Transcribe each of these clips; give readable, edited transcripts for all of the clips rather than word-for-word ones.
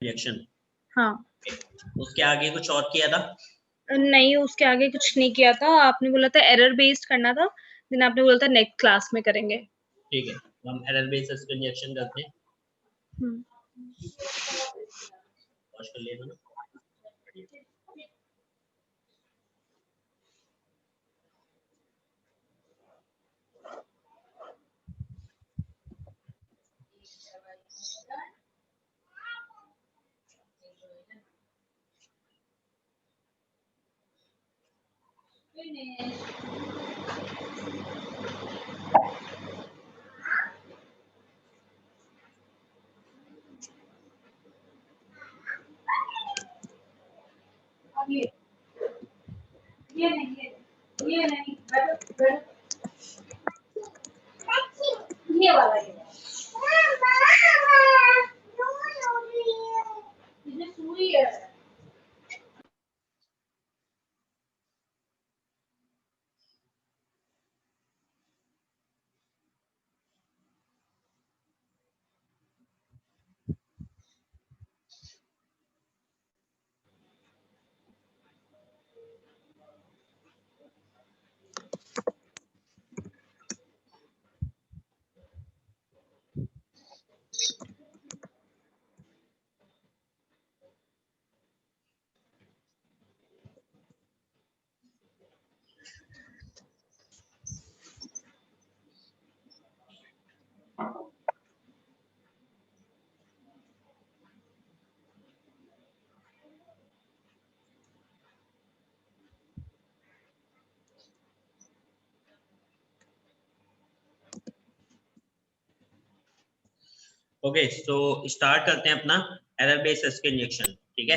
Reaction. हाँ, उसके आगे कुछ और किया था? नहीं उसके आगे कुछ नहीं किया था, आपने बोला था एरर बेस्ड करना था, देन आपने बोला था नेक्स्ट क्लास में करेंगे। ठीक है, हम एरर बेस्ड एसक्यूएल इंजेक्शन करते हैं। वॉश कर लिया था ना? ये नहीं ये वाला ये सुई है। ओके, सो स्टार्ट करते हैं अपना एरर बेस्ड एसक्यूएल इंजेक्शन। ठीक है,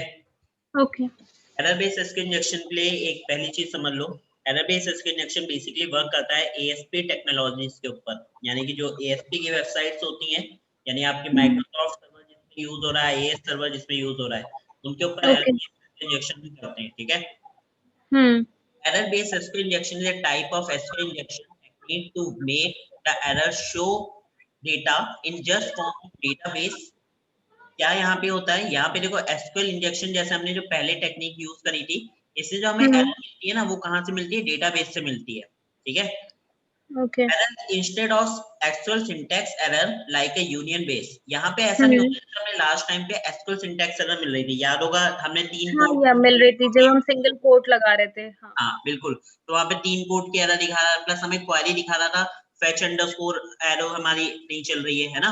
okay. Error based SQL injection के लिए एक पहली चीज समझ लो, error based SQL injection basically work करता है एएसपी टेक्नोलॉजीज के ऊपर, यानी कि जो एएसपी की वेबसाइट्स होती हैं, यानी आपकी माइक्रोसॉफ्ट सर्वर जिसमें यूज हो रहा है, एएस सर्वर जिसमें यूज हो रहा है, उनके ऊपर एरर बेस्ड इंजेक्शन भी करते हैं। ठीक है, error based SQL injection is a type of SQL injection technique to make the error show data in just form of database। क्या यहाँ पे होता है, यहाँ पे देखो SQL इंजेक्शन जैसे हमने जो पहले टेक्निक यूज करी थी, इससे जो हमें एरर मिलती है ना, वो कहाँ से मिलती है, डेटाबेस से मिलती है। ठीक है, okay. error instead of actual syntax error like a union base, यहाँ पे ऐसा नहीं होता जैसे हमें लास्ट टाइम पे SQL syntax error मिल रही थी, याद होगा हमने 3 हाँ, या मिल रही थी जब हम सिंगल कोट लगा रहे थे। हाँ बिल्कुल, तो वहाँ पे 3 कोट की एरर दिखा रहा था, प्लस हमें क्वेरी दिखा रहा था फेच अंडरस्कोर एरो हमारी नहीं चल रही है ना।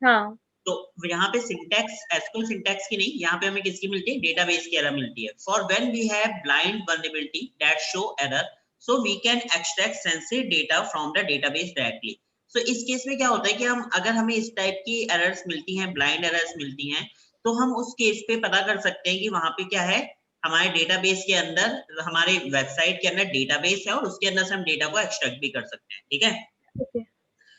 हाँ, तो यहाँ पे सिंटैक्स एसक्यूएल सिंटैक्स की नहीं, यहाँ पे हमें किसकी मिलती है, डेटाबेस की एरर मिलती है। For when we have blind vulnerability that show error, so we can extract sensitive data from the database directly. So इस केस में क्या होता है कि हम अगर हमें इस टाइप की एरर्स मिलती हैं, ब्लाइंड एरर्स मिलती हैं, तो हम उस केस पे पता कर सकते हैं कि वहां पे क्या है, हमारे डेटाबेस के अंदर, हमारे वेबसाइट के अंदर डेटाबेस है और उसके अंदर से हम डेटा को एक्सट्रैक्ट भी कर सकते हैं। ठीक है, ओके,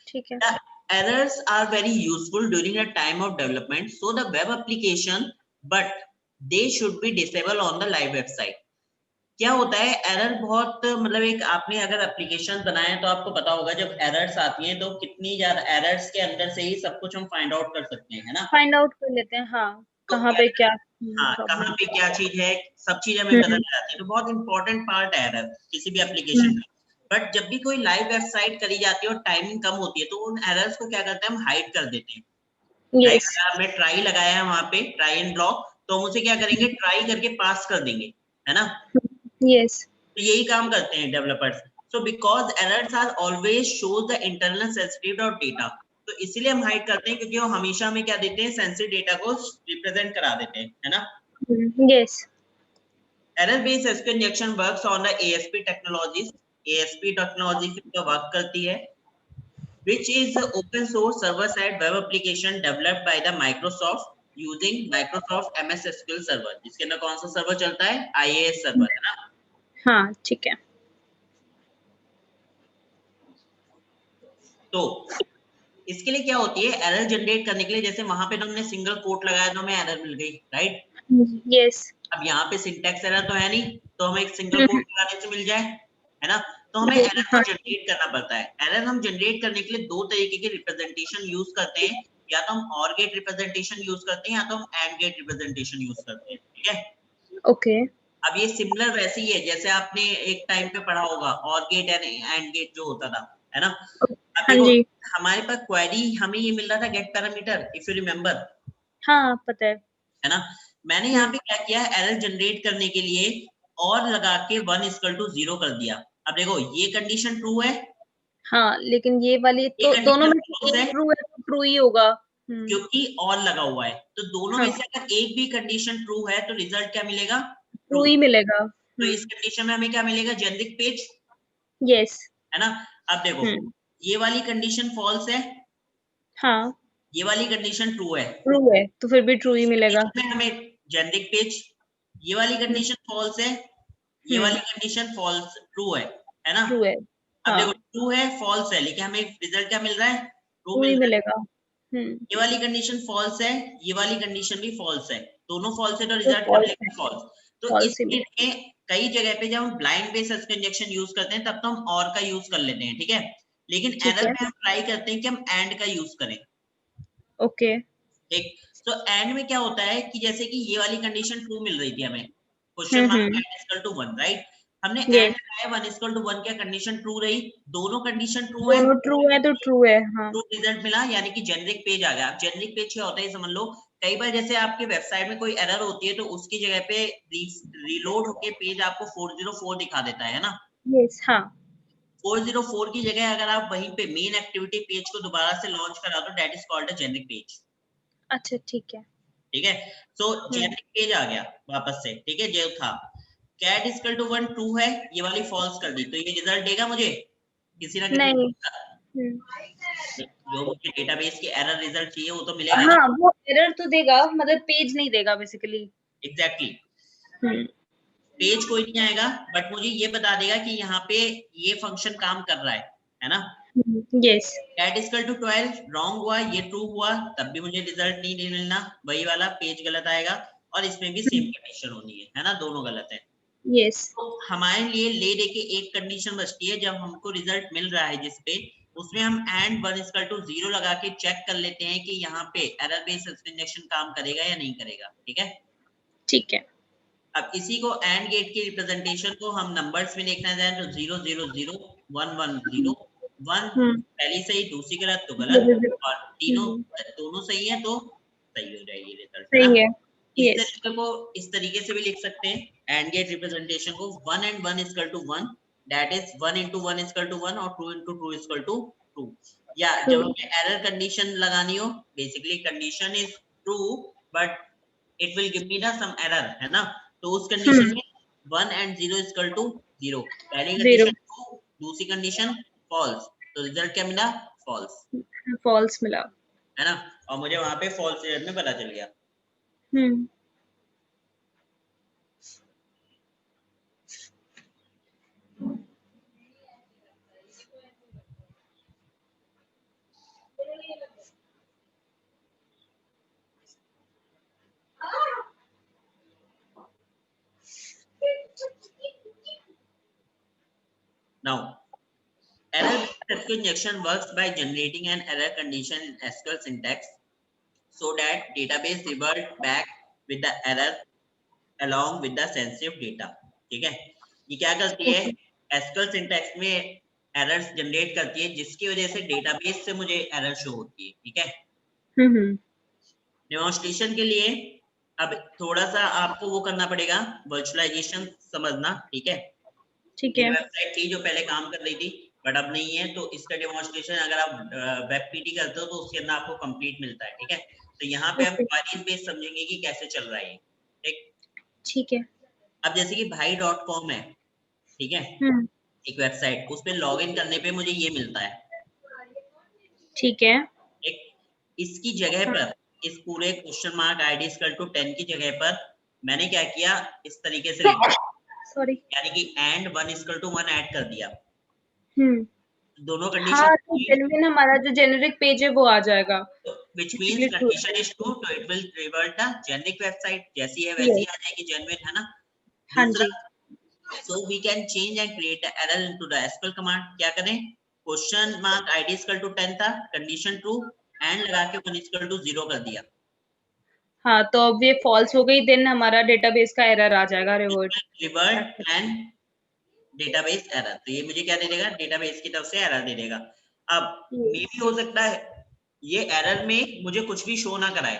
ठीक है। the errors are very useful during the time of development, so the web application, but they should be disabled on the live website। क्या होता है, एरर बहुत मतलब एक आपने अगर एप्लीकेशन बनाए तो आपको पता होगा जब एरर्स आती हैं तो कितनी ज्यादा एरर्स के अंदर से ही सब कुछ हम फाइंड आउट कर सकते हैं, है ना। फाइंड आउट कर लेते हैं, हाँ, तो कहाँ पे क्या हाँ, कहाँ प्रॉब्लम। पे क्या चीज है, सब चीज हमें पता चल जाती है, तो बहुत इंपॉर्टेंट पार्ट है एरर किसी भी एप्लीकेशन का। बट जब भी कोई लाइव वेबसाइट करी जाती है और टाइमिंग कम होती है, तो उन एरर्स को क्या करते हैं, हम हाइड कर देते हैं। लाइक अगर हमने ट्राई लगाया है वहां पे, ट्राई एंड ब्लॉक, तो हम उसे क्या करेंगे, ट्राई करके पास कर देंगे, है ना। यस, तो यही काम करते हैं developers. So because errors are always shows the internal sensitivity of data, तो इसीलिए हम हाइड करते हैं क्योंकि वो हमेशा में क्या देते हैं, सेंसिटिव डेटा को रिप्रेजेंट करा देते हैं, है ना। Yes. Error based SQL injection works on the ASP technologies। ASP technology पे वर्क करती है, which is open source server side web application developed by the Microsoft using Microsoft MS SQL server। जिसके अंदर कौन सा सर्वर चलता है, IAS server, है ना। हाँ, ठीक है। तो इसके लिए क्या होती है, एरर जनरेट करने के लिए, जैसे वहां पे हमने सिंगल कोट लगाया तो हमें एरर मिल गई, राइट। यस। अब यहाँ पे सिंटैक्स एरर तो है नहीं, तो हमें एक सिंगल कोट लगाने से मिल जाए, है ना। तो हमें एरर को हाँ, जनरेट करना पड़ता है। एरर हम जनरेट करने के लिए दो तरीके के रिप्रेजेंटेशन यूज करते हैं। या तो हम और गेट रिप्रेजेंटेशन यूज करते हैं या तो हम एंड गेट रिप्रेजेंटेशन यूज करते हैं, ठीक है। ओके अब ये सिमिलर वैसे ही है जैसे आपने एक टाइम पे पढ़ा होगा और गेट एंड गेट जो होता था, है ना। अब हाँ देखो जी हमारे पास क्वेरी हमें ये मिल रहा था get parameter, if you remember, हाँ पता है ना। मैंने यहाँ हम्म पे क्या किया, एरर जनरेट करने के लिए और लगा के 1 इक्वल टू 0 कर दिया। अब देखो ये कंडीशन ट्रू है, हाँ लेकिन ये वाली ये तो दोनों कंडीशन में फॉल्स से है एक ट्रू है तो ट्रू ही होगा क्योंकि और लगा हुआ है। तो दोनों में हाँ से अगर एक भी कंडीशन ट्रू है तो रिजल्ट क्या मिलेगा, ट्रू ट्रू। ही मिलेगा तो इस कंडीशन में हमें क्या मिलेगा, जेनेरिक पेज, यस है ना। अब देखो ये वाली कंडीशन फॉल्स है, हाँ ये वाली कंडीशन ट्रू है, ट्रू है तो फिर भी ट्रू ही इस मिलेगा कंडीशन में हमें जेनेरिक पेज, ये वाली कंडीशन फॉल्स है, ये वाली कंडीशन फॉल्स है ना। ट्रू है अब हाँ देखो ट्रू है फॉल्स है लेकिन हमें रिजल्ट क्या मिल रहा है, ट्रू ट्रू मिल ही रहा है। मिलेगा ये वाली कंडीशन फॉल्स है, ये वाली कंडीशन भी फॉल्स है, दोनों फॉल्स है तो तो रिजल्ट क्या फॉल्स है मिलेगा, फॉल्स। तो इस फॉल्स ही केस मिलेगा में कई जगह पे जब हम ब्लाइंड बेसिस कंजक्शन यूज करते हैं तब तो हम और का यूज कर लेते हैं, ठीक है। लेकिन ठीक एरर है में हम ट्राई करते हैं कि हम एंड का यूज करें, ओके ठीक। तो एंड में क्या होता है कि जैसे कि ये वाली कंडीशन ट्रू मिल रही थी हमें, question mark and equal to 1, right. हमने एंड यस लगाया 1 इक्वल टू 1, क्या कंडीशन ट्रू रही, दोनों कंडीशन ट्रू है, दोनों ट्रू है तो ट्रू है हाँ ट्रू रिजल्ट मिला, यानी कि जेनेरिक पेज आ गया। अब जेनेरिक पेज क्या होता है समझ लो, कई बार जैसे आपके वेबसाइट में कोई एरर होती है तो उसकी जगह पे रीलोड होके पेज आपको 404 दिखा देता है ना। यस हाँ 404 की जगह अगर आप वहीं पे मेन एक्टिविटी पेज को दोबारा से लॉन्च करा दो, that is called a generic page, अच्छा ठीक है ठीक है। सो जेनेरिक पेज आ गया वापस से, ठीक है, जो था कैट इक्वल टू 1 ट्रू है, ये वाली फॉल्स कर दी तो ये रिजल्ट देगा मुझे किसी ना किसी नहीं जो मुझे डेटाबेस के एरर रिजल्ट चाहिए वो तो मिलेगा ना। हाँ वो एरर तो देगा मतलब पेज नहीं देगा बेसिकली एग्जैक्टली पेज कोई नहीं आएगा बट मुझे ये बता देगा कि यहाँ पे ये फंक्शन काम कर रहा है ना। Yes cat equal to 12 wrong हुआ, ये ट्रू हुआ, तब भी मुझे रिजल्ट नहीं मिलना, वही वाला पेज गलत आएगा और इसमें भी सेम कंडीशन होनी है ना, दोनों गलत है। यस तो हमारे लिए ले दे के एक कंडीशन बचती है, जब हमको रिजल्ट मिल रहा है जिसपे उसमें हम एंड 1 इक्वल टू 0 लगा के चेक कर लेते हैं कि यहाँ पे एरर बेस्ड इंजेक्शन काम करेगा या नहीं करेगा, ठीक है। ठीक है अब इसी को एंड गेट की रिप्रेजेंटेशन को हम नंबर्स में देखना चाहें तो 0 0 0 1 1 0 1 पहली सही दूसरी गलत तो गलत, और तीनों दोनों सही है तो सही हो जाएगी रिजल्ट, है ना। सही है इस यस तरीके को इस तरीके से भी लिख सकते हैं एंड गेट रिप्रेजेंटेशन को 1 and 1 is equal to 1, that is 1 into 1 is equal to 1 और 2 into 2 is equal to 2। या ट्रू जब हमें एरर कंडीशन लगानी हो, basically condition is true but it will give me ना सम एरर, है ना। तो उस कंडीशन में 1 and 0 is equal to 0, पहली 0 कंडीशन ट्रू दूसरी कंडीशन फॉल्स, तो रिजल्ट क्या मिला, फॉल्स, फॉल्स मिला है ना। और मुझे वहां पे फॉल्स रिजल्ट में पता चल गया। हम्म Now, error-based injection works by generating an error condition in SQL syntax so that database revert back with the error along with the sensitive data, ठीक है। ये क्या करती है, SQL syntax में एरर्स जनरेट करती है जिसकी वजह से डेटाबेस से मुझे एरर शो होती है, ठीक है। डेमोन्स्ट्रेशन के लिए अब थोड़ा सा आपको वो करना पड़ेगा, वर्चुअलाइजेशन समझना, ठीक है। ठीक ये है वेबसाइट थी जो पहले काम कर रही थी बट अब नहीं है, तो इसका डेमोन्स्ट्रेशन अगर आप वेब पीटी करते हो तो उसके अंदर आपको कंप्लीट मिलता है, ठीक है। तो यहाँ पे हम ओके क्वेरीज बेस समझेंगे कि कैसे चल रहा है ये, ठीक। ठीक है अब जैसे कि भाई.com है, ठीक है, एक वेबसाइट, उस पर लॉग इन करने पे मुझे ये मिलता है, ठीक है ठीक। इसकी जगह पर इस पूरे question mark ID equal to 10 की जगह पर मैंने क्या किया, इस तरीके से लिख दिया, सॉरी यानी कि एंड 1 इक्वल टू 1 ऐड कर दिया, दोनों हाँ तो कंडीशन जेन्युइन हमारा जो जेनेरिक पेज है वो आ जाएगा which means basically true condition is true तो it will revert the generic website, जैसी है वैसी यस आ जाएगी, genuine, है ना। हाँ दूसरा, जी so we can change and create the error into the SQL command, क्या करें, question mark ID equal to 10 था, कंडीशन ट्रू, एंड लगा के 1 इक्वल टू 0 कर दिया, हाँ, तो अब ये फॉल्स हो गई, देन हमारा डेटाबेस का एरर आ जाएगा revert. Revert and database error. तो ये मुझे क्या दे देगा, डेटाबेस की तरफ से एरर दे देगा। अब मे भी हो सकता है ये एरर में मुझे कुछ भी शो ना कराए,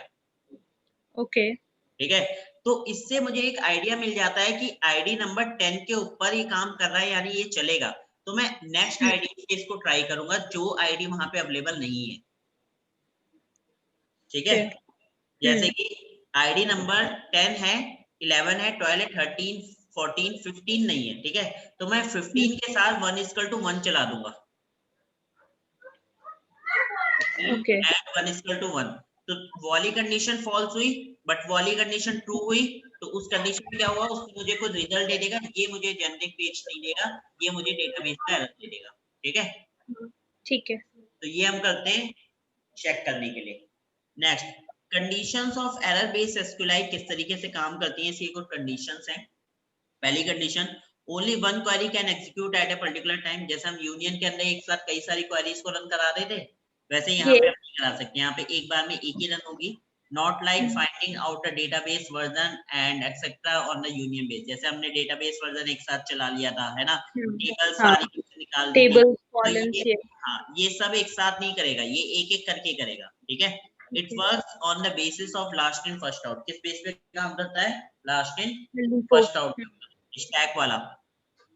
ओके, ठीक है। तो इससे मुझे एक आइडिया मिल जाता है कि आईडी नंबर 10 के ऊपर ही काम कर रहा है, यानी ये चलेगा। तो मैं नेक्स्ट आईडी से इसको ट्राई करूंगा जो आईडी वहां पे अवेलेबल नहीं है, ठीक है। जैसे कि आईडी नंबर 10 है, 11 है, 12 है, 13, 14, 15 नहीं है, ठीक है। तो मैं 15 के साथ 1 इक्वल टू 1 चला दूंगा, ओके, एंड 1 इक्वल टू 1। तो वाली कंडीशन फॉल्स हुई, बट वाली कंडीशन ट्रू हुई। तो उस कंडीशन में क्या हुआ, उसको मुझे कुछ रिजल्ट दे देगा, ये मुझे जेनेरिक पेज नहीं देगा, ये मुझे डेटाबेस का एरर दे देगा, ठीक है। ठीक है। तो ये हम करते हैं चेक करने के लिए। Next, conditions of error based SQL किस तरीके से काम करती हैं, इसकी कुछ कंडीशंस हैं। पहली condition, only one query can execute at a particular time. जैसे हम यूनियन के अंदर एक साथ कई सारी क्वेरीज को रन करा रहे थे, वैसे यहाँ पे ये हम नहीं करा सकते, यहाँ पे एक बार में एक ही रन होगी। Not like finding out a database version and etcetera on the union base. जैसे हमने डेटाबेस वर्जन एक साथ चला लिया था, है ना, टेबल हाँ, सारी निकाल दी थी। टेबल्स, तो कॉलम्स, ये, ये हाँ, ये सब एक साथ नहीं करेगा, ये एक एक करके करेगा, ठीक है। It works on the basis of last in first out. किस बेस पे काम करता है, last in first out, stack वाला।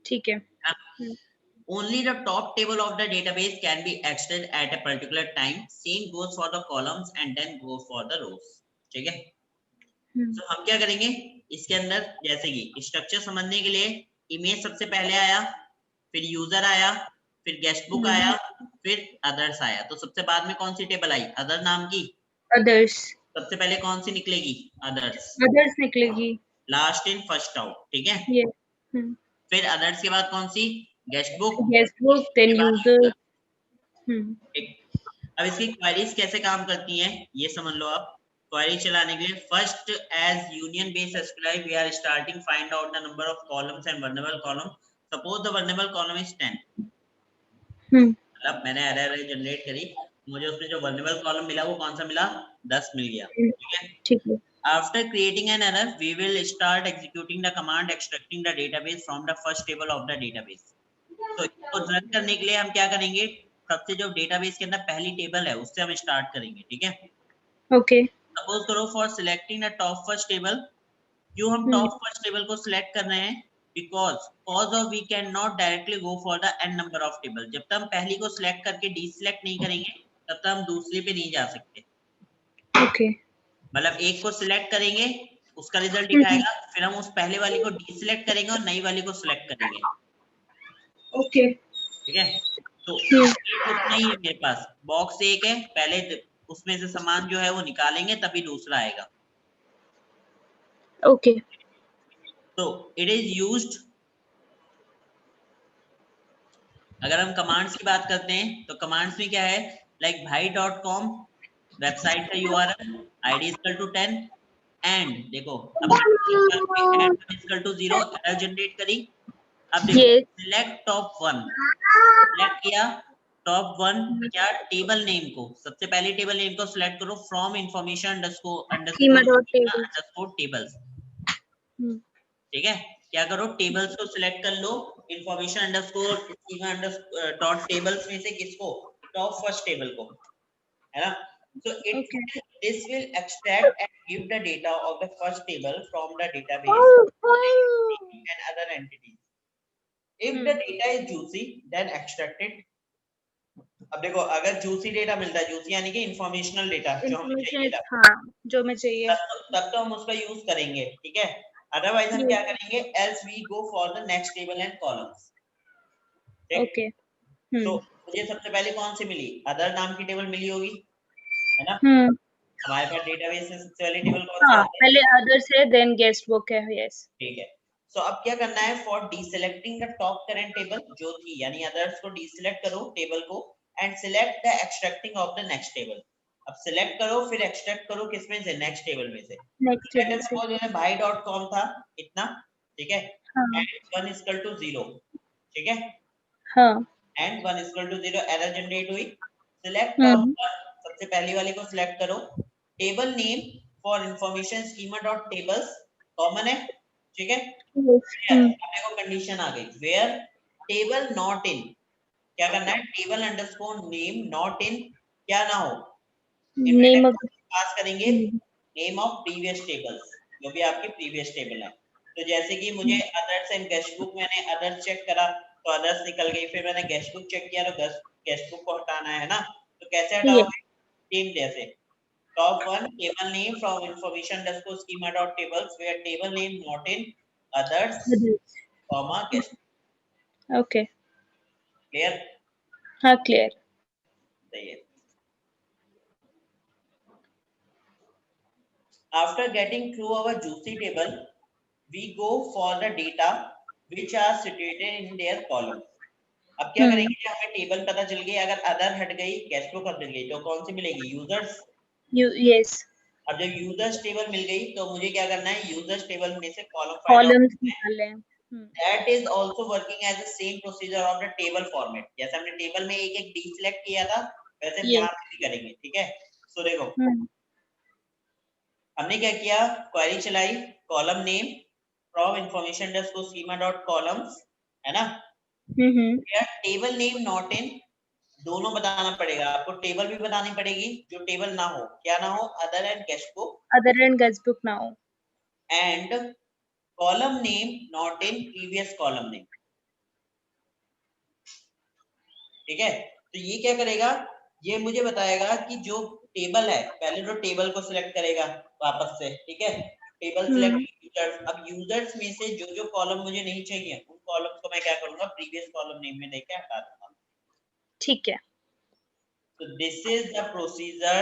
ठीक है। Only the top table of the database can be accessed at a particular time. Same goes for the columns and then go for the rows. ठीक है। तो हम क्या करेंगे इसके अंदर, जैसे कि स्ट्रक्चर समझने के लिए इमेज सबसे पहले आया, फिर यूजर आया, फिर गेस्ट बुक आया, फिर अदर्स आया। तो सबसे बाद में कौन सी टेबल आई, अदर नाम की। अदर्स, सबसे पहले कौन सी निकलेगी, अदर्स। अदर्स निकलेगी। लास्ट इन फर्स्ट आउट, ठीक है। ये फिर अदर्स के बाद कौन सी, guest book, guest book, then के बाद यूजर। ठीक। अब इसकी क्वेरीज कैसे काम करती हैं ये समझ लो आप। क्वेरी चलाने के लिए first, as union based SQL we are starting find out the number of columns and vulnerable column. Suppose the vulnerable column is 10। मतलब मैंने एरर जनरेट करी, मुझे उसमें जो वल्नरेबल कॉलम मिला वो कौन सा मिला, 10 मिल गया, ठीक है। ठीक है। After creating an error, we will start executing the command extracting the database from the first table of the database. तो इसको रन करने के लिए हम क्या करेंगे, सबसे जो डेटाबेस के अंदर पहली टेबल है उससे हम स्टार्ट करेंगे, ठीक है। ओके। सपोज करो for selecting the top first table. क्यों हम टॉप फर्स्ट टेबल को सिलेक्ट कर रहे हैं, because of we can not directly go for the n number of table. जब तक हम पहली को सिलेक्ट करके डीसिलेक्ट नहीं करेंगे तब तक हम दूसरे पे नहीं जा सकते। ओके। मतलब एक को सिलेक्ट करेंगे, उसका रिजल्ट दिखाएगा, फिर हम उस पहले वाली को डीसिलेक्ट करेंगे और नई वाली को सिलेक्ट करेंगे, ओके। ठीक है। तो उतना ही है मेरे पास, बॉक्स एक है, पहले उसमें से सामान जो है वो निकालेंगे तभी दूसरा आएगा। ओके। तो इट इज यूज्ड, अगर हम कमांड्स की बात करते हैं तो कमांड्स में क्या है, लाइक bhai.com वेबसाइट का URL, id equal to 10 and देखो अब इक्वल टू 0 एरर जनरेट करी। अब देखो Yes. सिलेक्ट टॉप 1, सिलेक्ट किया टॉप 1, क्या टेबल नेम को, सबसे पहले टेबल नेम को सिलेक्ट करो from information Schema.tables. Underscore tables, ठीक है। क्या करो टेबल्स को सिलेक्ट कर लो, information underscore schema dot tables में से किसको, टॉप फर्स्ट टेबल को, है ना। So this will extract and give the data of the first table from the database and other entities. If the data is juicy, then extract it. अब देखो अगर juicy data मिलता है, juicy यानी कि informational data जो हमें चाहिए था, हाँ, जो मैं चाहिए। तब तो हम उसका यूज करेंगे, ठीक है। अदरवाइज हम क्या करेंगे, else we go for the next table and columns, okay. तो मुझे सबसे पहले कौन सी मिली, अदर नाम की टेबल मिली होगी, है ना। हमारे पास डेटाबेस में सबसे पहले टेबल कौन सी हाँ, आती है, पहले अदर्स है, देन गेस्ट बुक है। यस, ठीक है। सो अब क्या करना है, for deselecting the top current table जो थी, यानी अदर्स को डीसेलेक्ट करो टेबल को and select the extracting of the next table. अब सिलेक्ट करो फिर एक्सट्रैक्ट करो किसमें से, नेक्स्ट टेबल में से। नेक्स्ट टेबल से। सपोज मैंने bhai.com था इतना, ठीक है, हाँ, एंड 1 इक्वल टू 0, ठीक है, हाँ। And 1 equal to 0 error generate हुई। सिलेक्ट टॉप 1, सबसे पहली वाली को सिलेक्ट करो, table name for information schema dot tables common है, ठीक है। अपने को कंडीशन आ गई, वेयर टेबल नॉट इन, क्या करना है, टेबल अंडरस्कोर नेम नॉट इन क्या ना हो, नेम पास करेंगे नेम ऑफ प्रीवियस टेबल्स, जो भी आपकी प्रीवियस टेबल है। तो जैसे कि मुझे अदर्स एंड गेस्ट बुक, मैंने अदर्स चेक करा तो अदर्स निकल गई, फिर मैंने गेस्ट बुक चेक किया तो गेस्ट बुक को हटाना है ना, तो कैसे हटाओगे, टेम जैसे top one table name from information underscore schema dot tables where table name not in others comma guest. Okay, clear? हाँ क्लियर। सही है। After getting through our juicy table, we go for the data which are situated in their column. अब क्या करेंगे, हमें table पता चल गई, अगर अदर हट गई गेस्ट बुक हट गई तो कौन सी मिलेगी, यूजर्स। यस, अब जब यूजर्स टेबल मिल गई तो मुझे क्या करना है, यूजर्स टेबल में से कॉलम फाइंड आउट कॉलम्स करना है। निकालने हैं। That is also working as the same procedure of the table format. जैसे हमने टेबल में एक एक डी सिलेक्ट किया था वैसे हम यहाँ पे भी करेंगे, ठीक है। सो देखो हमने क्या किया, क्वेरी चलाई, column name from information underscore schema dot columns, है ना। टेबल नेम नॉट इन, दोनों बताना पड़ेगा आपको, टेबल भी बतानी पड़ेगी, जो टेबल ना हो, क्या ना हो, अदर एंड गेस्ट बुक ना हो, and column name not in previous column name, ठीक है। तो ये क्या करेगा, ये मुझे बताएगा कि जो टेबल है, पहले तो टेबल को सिलेक्ट करेगा वापस से, ठीक है, टेबल सिलेक्ट यूजर्स। अब यूजर्स में से जो जो कॉलम मुझे नहीं चाहिए उन कॉलम्स को मैं क्या करूंगा, प्रीवियस कॉलम नेम में देके हटा दूंगा, ठीक है। तो this is the procedure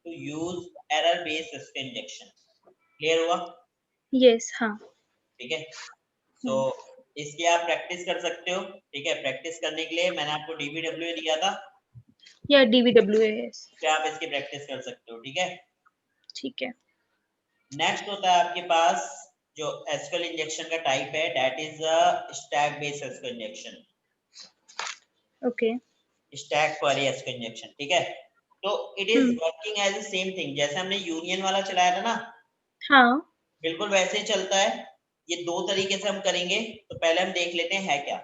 to use error based SQL injection. Clear हुआ? यस, हाँ। ठीक है, तो इसकी आप प्रैक्टिस कर सकते हो, ठीक है। प्रैक्टिस करने के लिए मैंने आपको डीबीडब्ल्यूए दिया था, या डीबीडब्ल्यूए, आप इसकी प्रैक्टिस कर सकते हो, ठीक है। ठीक है। नेक्स्ट होता है आपके पास जो एसक्यूएल इंजेक्शन का टाइप है, that is stack based SQL injection, okay, stack query SQL injection, ठीक है। तो it is working as the same thing, जैसे हमने यूनियन वाला चलाया था ना, हाँ, बिल्कुल वैसे ही चलता है। ये दो तरीके से हम करेंगे, तो पहले हम देख लेते हैं है क्या।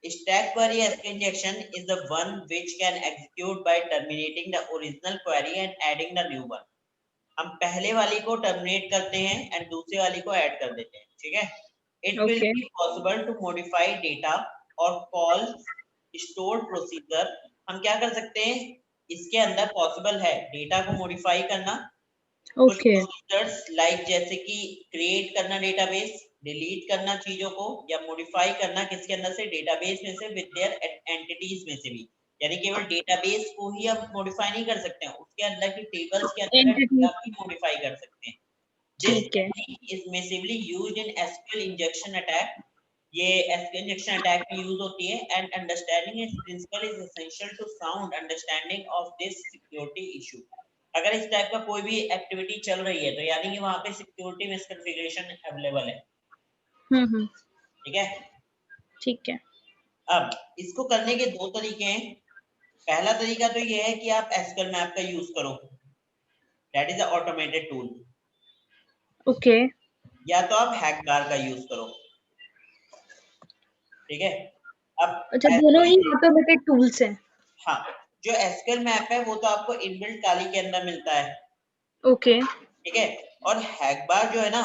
Stack query SQL injection is the one which can execute by terminating the original query and adding the new one. हम पहले वाली को टर्मिनेट करते हैं एंड दूसरे वाली को ऐड कर देते हैं, ठीक है। It will be possible to modify data और कॉल स्टोर्ड प्रोसीजर। हम क्या कर सकते हैं, इसके अंदर पॉसिबल है डेटा को मॉडिफाई करना, कुछ प्रोसीजर्स लाइक जैसे कि क्रिएट करना डेटाबेस, डिलीट करना चीजों को, या मॉडिफाई करना किसके अंदर से, डेटाबेस में से विद देयर एंटिटीज में से भी, यानी केवल डेटाबेस को ही हम मॉडिफाई नहीं कर सकते हैं, उसके अंदर की टेबल्स के अंदर डेटा भी मॉडिफाई कर सकते हैं। This technique is massively used in SQL injection attack, ये एसक्यूएल इंजेक्शन अटैक में यूज होती है, and understanding its principle is essential to sound understanding of this security issue. अगर इस टाइप का कोई भी एक्टिविटी चल रही है तो यानी कि वहां पे सिक्योरिटी मिसकॉन्फ़िगरेशन अवेलेबल है, ठीक है। ठीक है। अब इसको करने के दो तरीके हैं। पहला तरीका तो ये है कि आप एसक्यूएल मैप का यूज करो, that is a automated tool, okay, या तो आप हैकबार का यूज करो, ठीक है। अब अच्छा, दोनों ही ऑटोमेटेड टूल्स हैं। हाँ, जो एसक्यूएल मैप है वो तो आपको इनबिल्ट टाली के अंदर मिलता है, ओके, ठीक है। और हैकबार जो है ना,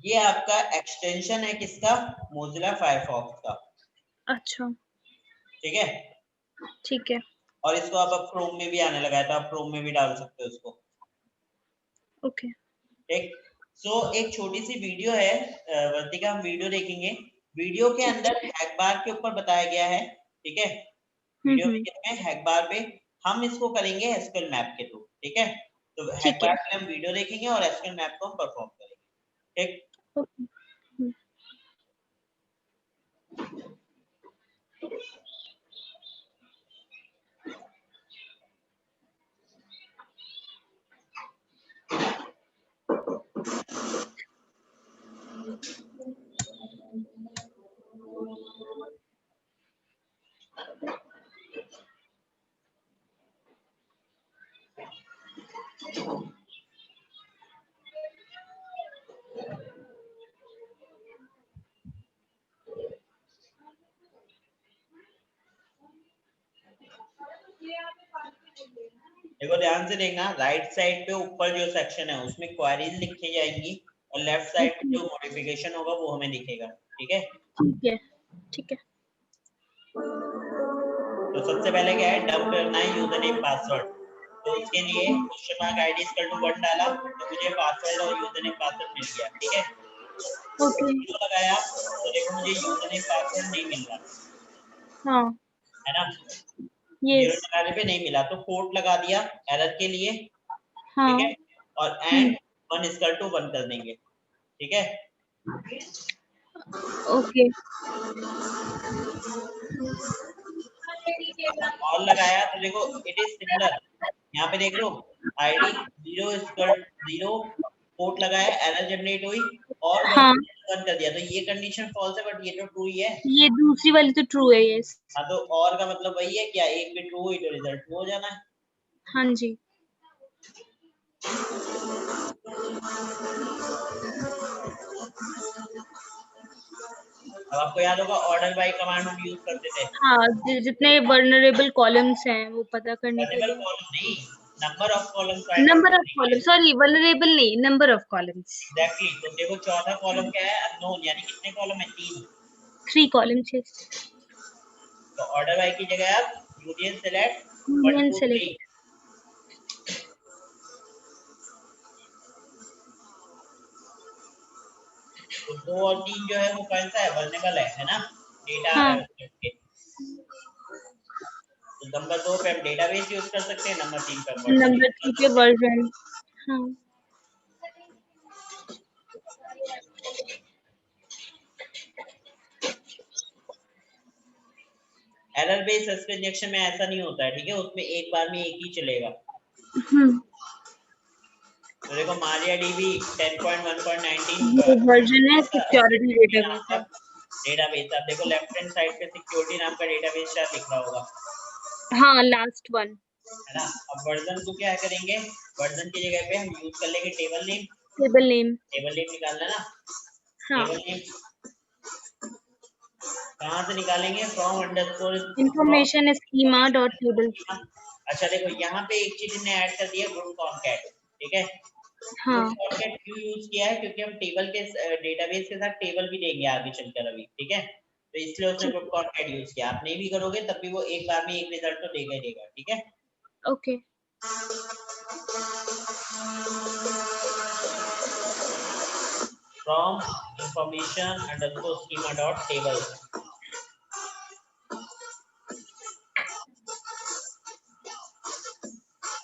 ये आपका एक्सटेंशन है किसका, मोजिला फायरफॉक्स का, अच्छा, ठीक है। ठीक है, और इसको अब क्रोम में भी आने लगा है, तो आप क्रोम में भी डाल सकते हो इसको, ओके, ठीक। सो एक छोटी सी वीडियो है वर्तिका, हम वीडियो देखेंगे, वीडियो के अंदर हैकबार के ऊपर बताया गया है, ठीक है। वीडियो में किसमें, हैकबार पे, हम इसको करेंगे एसक्यूएल मैप के थ्रू, ठीक है। तो हैकबार पे हम वीडियो देखेंगे और एसक्यूएल मैप को हम परफॉर्म करेंगे, ठीक। देखो ध्यान से देखना, राइट साइड पे ऊपर जो सेक्शन है उसमें क्वेरीज लिखी जाएंगी और लेफ्ट साइड पे जो मॉडिफिकेशन होगा वो हमें दिखेगा। ठीक है, ठीक है, ठीक है। तो सबसे पहले क्या है, डंप करना है यूजर नेम पासवर्ड। तो उसके लिए question mark ID equal to 1 डाला तो मुझे पासवर्ड और यूजर नेम पासवर्ड मिल गया। ठीक है, ओके। लगाया तो देखो मुझे यूजर नेम पासवर्ड नहीं मिल रहा, हाँ, है ना, जीरो यस। लगाने पे नहीं मिला तो कोट लगा दिया एरर के लिए। हाँ। ठीक है, और एंड 1 इक्वल टू 1 कर देंगे। ठीक है, ओके। और लगाया तो देखो इट इज सिमिलर, यहाँ पे देख लो आईडी 0 इक्वल 0 कोट लगाया, एरर जनरेट हुई और हाँ, 1 कर दिया, तो ये कंडीशन फॉल्स है बट ये तो ट्रू ही है। ये दूसरी वाली तो ट्रू है, यस। हाँ, तो और का मतलब वही है, क्या एक भी ट्रू हुई तो रिजल्ट ट्रू हो जाना है। हाँ जी। अब आपको याद होगा ऑर्डर बाय कमांड हम यूज करते थे, हाँ, जितने वल्नरेबल कॉलम्स हैं वो पता करने के टेबल लिए। कॉलम नहीं, number of column find out number of करने के कॉलम, लिए। सॉरी वल्नरेबल नहीं, नंबर ऑफ कॉलम्स। एग्जैक्टली, तो देखो चौथा कॉलम क्या है, अननोन, यानी कितने कॉलम है, 3। 3 कॉलम्स, यस। तो ऑर्डर बाय की जगह आप यूनियन सेलेक्ट 1 यूनियन 2 3। सेलेक्ट। तो 2 और 3 जो है वो कौन सा है, वल्नरेबल है ना, डेटा हाँ, है उसके। तो नंबर 2 पे हम डेटाबेस यूज कर सकते हैं, नंबर 3 पे हम वर्जन नंबर यूज 3 कर पे सकते हैं। वर्जन। हाँ। एरर बेस्ड एसक्यूएल इंजेक्शन में ऐसा नहीं होता है, ठीक है, उसमें एक बार में एक ही चलेगा। हम्म। तो देखो मारिया डीबी 10.1.19 ये वर्जन है, सिक्योरिटी नाम डेटाबेस का है। डेटाबेस। आप देखो लेफ्ट हैंड साइड पे सिक्योरिटी नाम का डेटाबेस शायद लिख रहा होगा, हाँ, लास्ट वन। है ना। अब वर्जन को क्या करेंगे, वर्जन की जगह पे हम यूज कर लेंगे table name. Table name. Table name निकालना ना, हाँ। टेबल नेम कहाँ से निकालेंगे, from underscore information schema dot table. अच्छा देखो यहाँ पे एक चीज इन्हें ऐड कर दिया, ग्रुप कॉन्कैट। ठीक है, ग्रुप हाँ, कॉन्कैट क्यों यूज किया है, क्योंकि हम टेबल के डेटाबेस के साथ टेबल भी देंगे आगे चलकर अभी। ठीक है, तो इसलिए उसने ठीक। ग्रुप कॉन्कैट यूज किया। आप नहीं भी करोगे तब भी वो एक बार में एक रिजल्ट तो देगा ही देगा। ठीक है, okay. From information underscore schema dot table.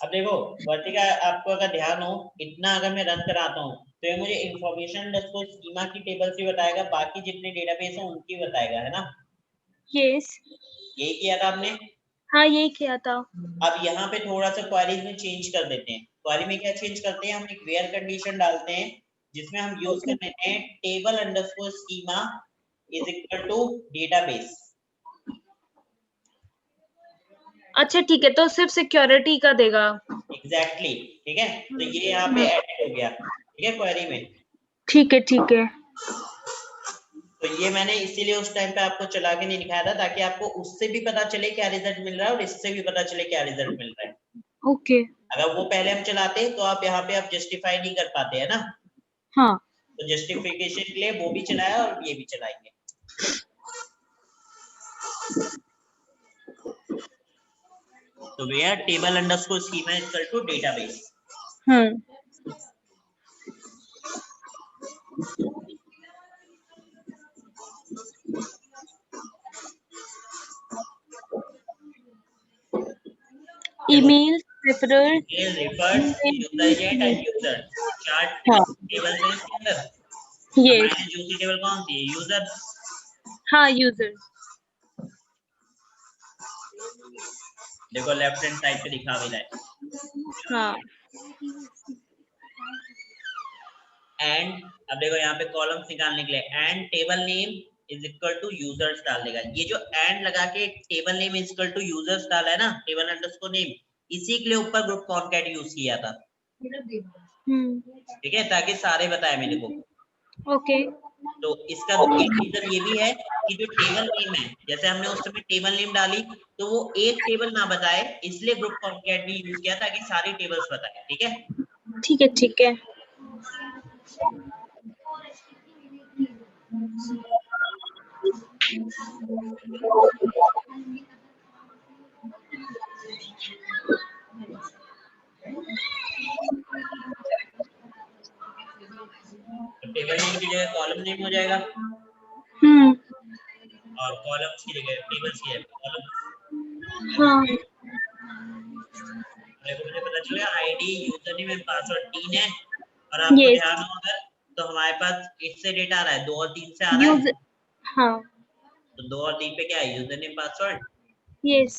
अब देखो वर्तिका, आपको अगर ध्यान हो, इतना अगर मैं रन कराता हूँ तो ये मुझे इंफॉर्मेशन अंडरस्कोर स्कीमा की टेबल से बताएगा, बाकी जितने डेटाबेस हैं उनकी बताएगा, है ना। यस। यही किया था आपने। हाँ, यही किया था। अब यहाँ पे थोड़ा सा क्वेरीज में चेंज कर देते हैं। क्वेरी में क्या चेंज करते हैं, हम एक वेयर कंडीशन डालते हैं जिसमें हम यूज कर लेते हैं table underscore schema is equal to database. अच्छा, ठीक है, तो सिर्फ सिक्योरिटी का देगा। एग्जैक्टली, ठीक है, तो ये यहाँ पे एडिट हो गया। ठीक है, क्वेरी में। ठीक है, ठीक है। तो ये मैंने इसीलिए उस टाइम पे आपको चला के नहीं दिखाया था, ताकि आपको उससे भी पता चले क्या रिजल्ट मिल रहा है और इससे भी पता चले क्या रिजल्ट मिल रहा है। ओके। अगर वो पहले हम चलाते तो आप यहाँ पे आप जस्टिफाई नहीं कर पाते, है ना। हाँ। तो जस्टिफिकेशन के लिए वो भी चलाया और ये भी चलाएंगे। तो where table underscore schema is equal to database. Email referrer. email refers user agent and user, चार हाँ। टेबल्स हैं इसके अंदर। यस। हमारे दूसरी टेबल कौन सी है, यूजर। हाँ, यूजर। देखो लेफ्ट हैंड साइड पे दिखा भी रहा है। हाँ। एंड अब देखो यहाँ पे कॉलम्स निकालने के लिए and table name is equal to users डाल देगा। ये जो एंड लगा के table name is equal to users डाला है ना, टेबल अंडरस्कोर नेम, इसी के लिए ऊपर ग्रुप कॉन्कैट यूज किया था। ठीक है, ताकि सारे बताए मेरे को। ओके। तो इसका एक रीजन ये भी है कि जो टेबल नेम है, जैसे हमने उस समय टेबल नेम डाली तो वो एक टेबल ना बताए, इसलिए ग्रुप कॉन्कैट भी यूज किया ताकि सारी टेबल्स बताए। ठीक है, ठीक है, ठीक है। तो टेबल नेम की जगह कॉलम नेम हो जाएगा और कॉलम्स की जगह टेबल्स की जगह कॉलम। हाँ। मुझे पता चल गया ID, user name and password 3 है। और आपको यस। ध्यान हो अगर तो हमारे पास इससे डेटा आ रहा है, 2 और 3 से आ रहा यूज है। हाँ। तो 2 और 3 पे क्या है, यूजर नेम पासवर्ड। यस।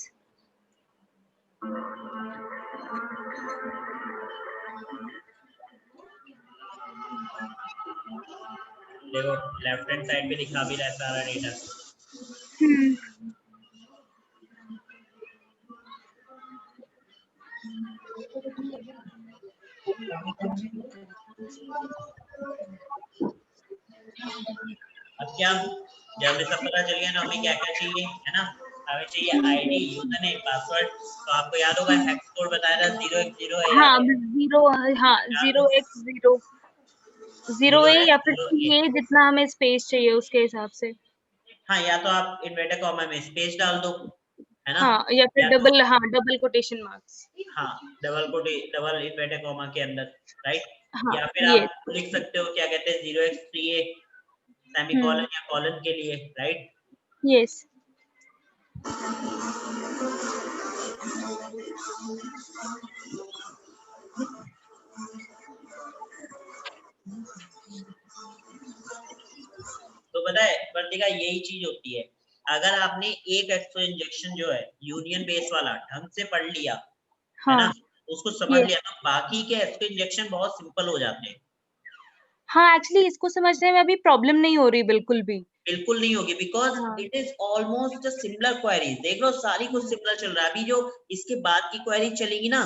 देखो लेफ्ट हैंड साइड पे दिखा भी रहा है सारा डेटा। अब क्या, जब हमें सब पता चल गया ना हमें क्या क्या चाहिए, है ना। हमें चाहिए आईडी, यूजर नेम, पासवर्ड। तो आपको याद होगा हेक्स कोड बताया था 0x0 है, याद हाँ, है। 0 हाँ, याद हो? 0x0 0A या फिर 0x0 CA जितना हमें स्पेस चाहिए उसके हिसाब से। हाँ, या तो आप इन्वर्टर कॉमा में स्पेस डाल दो, है ना। हाँ, या फिर या तो डबल कोटेशन मार्क्स। हाँ, डबल इन्वर्टर कॉमा के अंदर, राइट। हाँ, या फिर ये। आप लिख सकते हो क्या कहते हैं 0x3A सेमीकोलन या कॉलन के लिए, राइट। यस। तो पता है वर्तिका, यही चीज होती है। अगर आपने एक एक्सो इंजेक्शन जो है यूनियन बेस वाला ढंग से पढ़ लिया, है ना, हाँ। उसको समझ यस। लिया, तो बाकी के एक्सो इंजेक्शन बहुत सिंपल हो जाते हैं। हाँ, एक्चुअली इसको समझने में अभी प्रॉब्लम नहीं हो रही बिल्कुल भी। बिल्कुल नहीं होगी, बिकॉज हाँ। It is almost similar queries. देख लो सारी कुछ सिमिलर चल रहा है। अभी जो इसके बाद की क्वेरी चलेगी ना,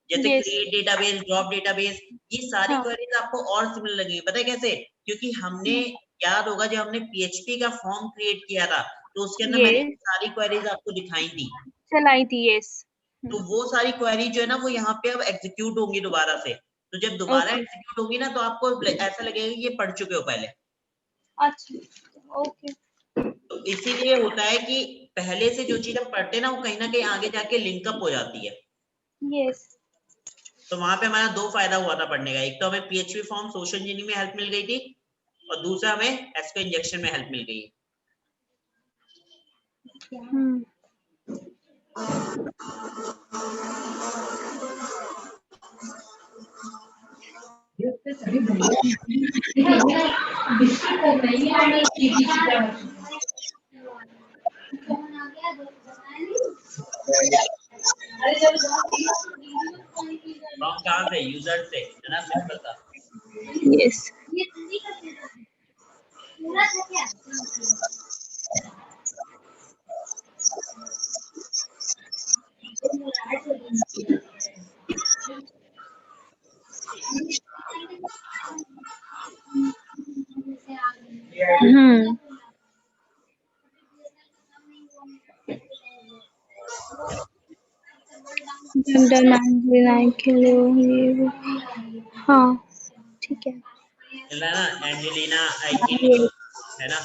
जैसे yes. Create database, drop database, ये सारी हाँ। क्वेरीज आपको और सिमिलर लगेगी। पता है कैसे? क्योंकि हमने, याद होगा जब हमने पीएचपी का फॉर्म क्रिएट किया था, तो उसके अंदर ये मैंने सारी क्वेरीज आपको दिखाई थी। चलाई थी। यस। तो वो सारी क्वेरी जो है ना, वो यहाँ पे अब एग्जीक्यूट होंगी दोबारा से। तो जब दोबारा ओके। एग्जीक्यूट होंगी ना, तो आपको ऐसा लगेगा कि ये पढ़ चुके हो पहले। अच्छा। ओके। तो इसीलिए होता है कि पहले से जो चीज हम पढ़ते हैं ना, वो कहीं ना कहीं आगे जाके लिंकअप हो जाती है। यस। तो वहां पे हमारा दो फायदा हुआ था पढ़ने का। एक तो हमें पीएचपी फॉर्म सोशल इंजीनियरिंग में हेल्प मिल गई थी, और दूसरा हमें एसक्यू इंजेक्शन में हेल्प मिल गई। फॉर्म कहाँ से? यूजर से, है ना, सिंपल था। यस। जेंडर मैन के लिए ये वो। हाँ, ठीक है। मिल रहा है ना, एंजेलिना आईके, ये है ना, ये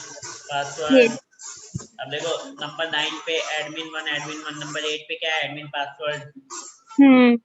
पासवर्ड। अब देखो नंबर 9 पे एडमिन 1, नंबर 8 पे क्या है, एडमिन पासवर्ड। हम्म।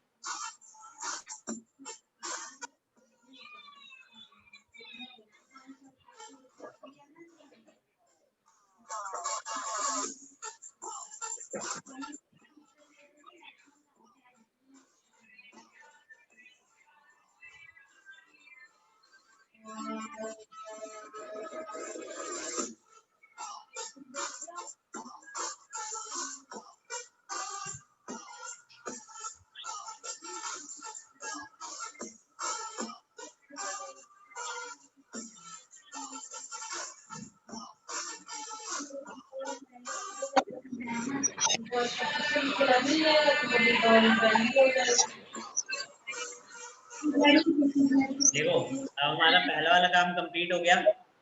देखो अब हमारा पहला वाला काम कंप्लीट हो गया,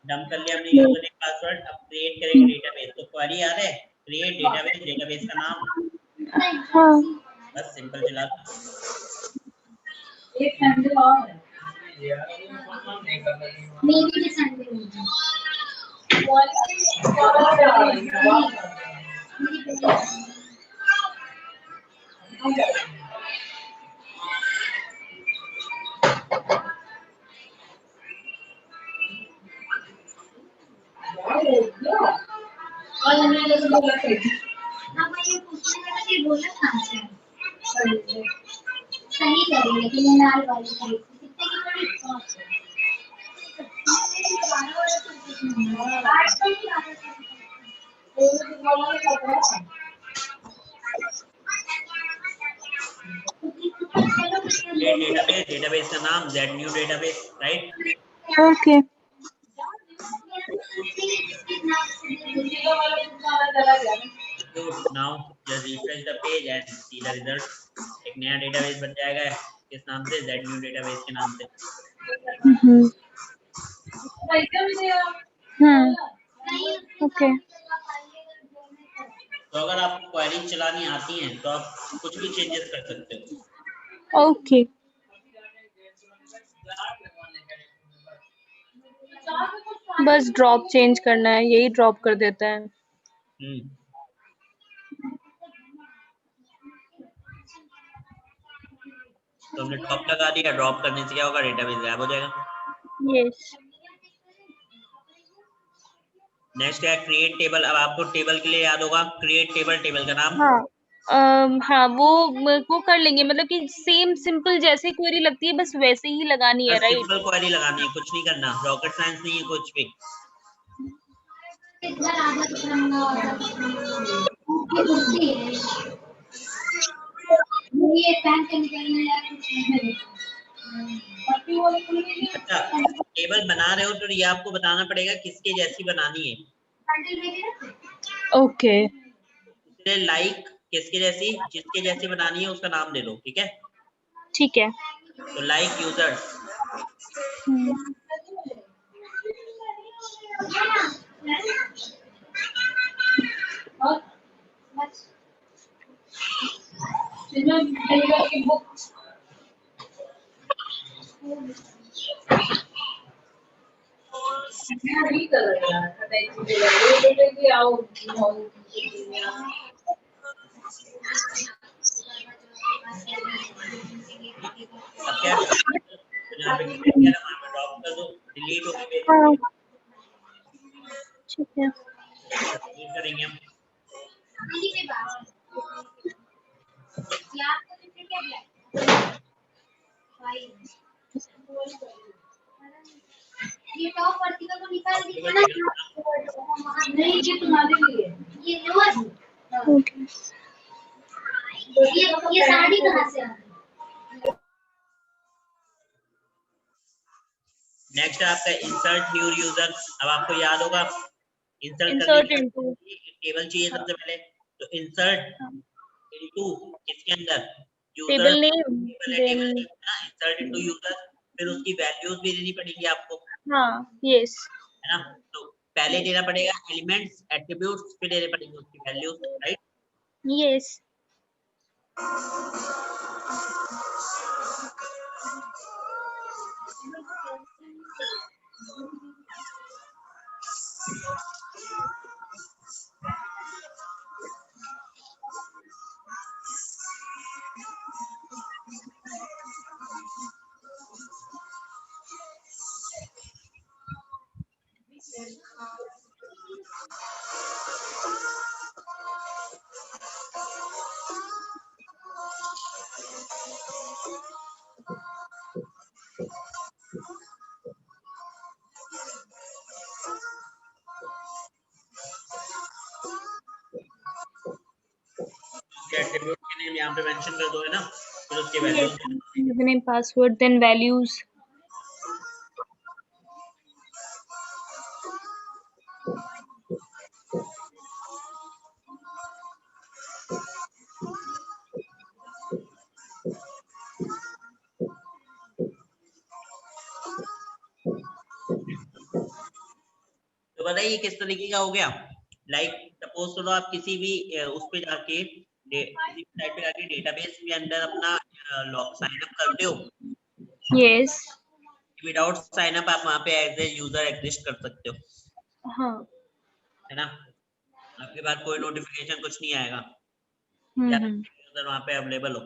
डंप कर लिया हमने यूजर नेम पासवर्ड। अब क्रिएट करेंगे डेटाबेस। तो क्वेरी याद है, क्रिएट डेटाबेस, डेटाबेस का नाम हाँ बस सिंपल चला दो। एक हैंडल और है। मेरी भी संडे और हमने जैसे बोला था हाँ मैं ये पूछने लगा कि बोला कहाँ से सही करी लेकिन ये नाल वाली थी कितने की पड़ी आजकल की आदत है डेटाबेस, डेटाबेस का नाम Z new database, right. Okay Good. Now just refresh the page and see the result. एक नया डेटाबेस बन जाएगा किस नाम से, जेड न्यू डेटाबेस के नाम से। ओके तो अगर आपको क्वेरी चलानी आती है तो आप कुछ भी चेंजेस कर सकते हो। ओके बस ड्रॉप चेंज करना है, यही ड्रॉप कर देता है। तो हमने ड्रॉप लगा दिया, ड्रॉप करने से क्या होगा, डेटाबेस गायब हो जाएगा। यस नेक्स्ट है क्रिएट टेबल। अब आपको टेबल के लिए याद होगा, क्रिएट टेबल, टेबल का नाम। हाँ हाँ वो कर लेंगे, मतलब कि सेम सिंपल जैसे क्वेरी लगती है बस वैसे ही लगानी है, बस राइट। सिंपल क्वेरी लगानी है, कुछ नहीं करना, रॉकेट साइंस नहीं है कुछ भी। ये पैन के निकलने या कुछ नहीं अच्छा टेबल बना रहे हो तो ये आपको बताना पड़ेगा किसके जैसी बनानी है। ओके इसलिए लाइक किसके जैसी, जिसके जैसी बनानी है उसका नाम दे दो, ठीक है। ठीक है। तो लाइक यूजर्स। अब क्या जहाँ पे क्लिक किया ना वहाँ पे ड्रॉप कर दो, डिलीट हो गई। हाँ ठीक है। डिलीट करेंगे हम। ये टॉप वर्टिकल को निकाल दीजिए ना। नहीं ये तुम्हारे लिए, ये लोअर ओके ये साड़ी कहाँ से आ गई? नेक्स्ट आपका इंसर्ट न्यू यूजर। अब आपको याद होगा इंसर्ट करने इंसर्ट के इनटू लिए टेबल चाहिए सबसे पहले। तो इंसर्ट इनटू किसके अंदर, यूजर टेबल नेम टेबल है, देन टेबल नेम ना, इंसर्ट इनटू यूजर। फिर उसकी वैल्यूज भी देनी पड़ेगी आपको, हाँ यस है ना। तो पहले देना पड़ेगा एलिमेंट्स, एट्रीब्यूट्स, फिर देने पड़ेंगे उसकी वैल्यूज, राइट। यस एट्रीब्यूट के नेम यहाँ पे मेंशन कर दो, है ना। फिर उसके values username password then values है ये किस तरीके का हो गया? लाइक सपोज करो आप किसी भी उस पे जाके किसी साइट पे जाके डेटाबेस के अंदर अपना साइन अप करते हो, यस। विदाउट साइन अप आप वहां पे एज ए यूजर एग्जिस्ट कर सकते हो, हाँ। है ना? आपके पास कोई नोटिफिकेशन कुछ नहीं आएगा, हम्म। यूजर वहां पे अवेलेबल हो।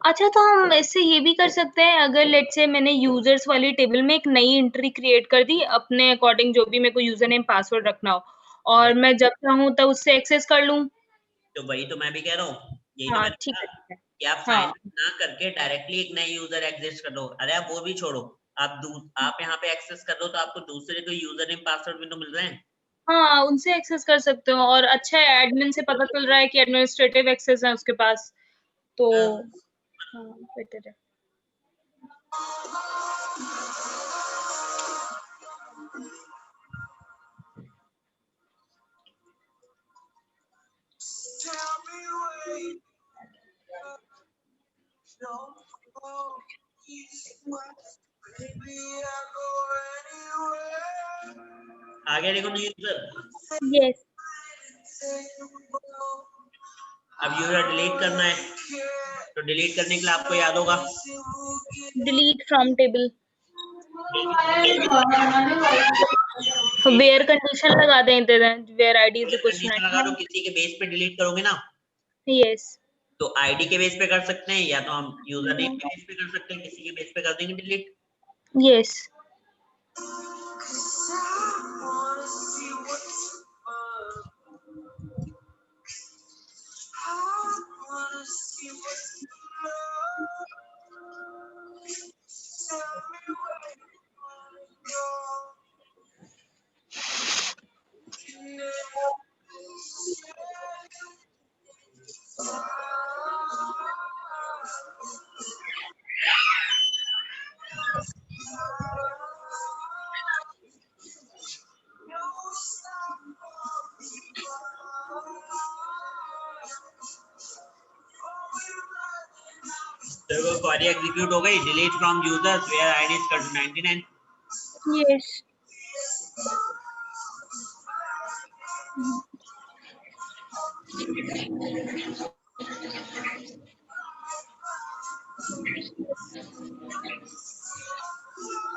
अच्छा, तो हम इससे ये भी कर सकते हैं, अगर लेट्स से मैंने यूजर्स वाली टेबल में एक नई एंट्री क्रिएट कर दी अपने अकॉर्डिंग, जो भी मेरे को यूजर नेम पासवर्ड रखना हो, और मैं जब चाहूँ तब उससे एक्सेस कर लूँ। तो वही तो मैं भी कह रहा हूँ, यही तो हाँ, मैंने ठीक कहा है, ठीक है। कि आप हाँ। साइन अप ना करके डायरेक्टली एक नए यूजर एग्जिस्ट कर दो। अरे आप वो भी छोड़ो, आप यहाँ पे एक्सेस कर दो तो आपको दूसरे कोई यूजर नेम पासवर्ड भी तो मिल रहे हैं। हाँ, उनसे एक्सेस कर सकते हो, और अच्छा है एडमिन से पता चल रहा है कि एडमिनिस्ट्रेटिव एक्सेस है उसके पास, तो हाँ, बेटर है। आगे देखो यूजर, यस। अब यूजर डिलीट करना है, तो डिलीट करने के लिए आपको याद होगा delete from table, where condition लगा देते हैं, where ID is equal to condition लगा दो, किसी के बेस पे डिलीट करोगे ना, यस। तो आईडी के बेस पे कर सकते हैं या तो हम यूजर नेम के बेस पे कर सकते हैं, किसी के बेस पे कर देंगे डिलीट। यस। तो वो क्वेरी एग्जीक्यूट हो गई, delete from users where ID is equal to 99। Yes.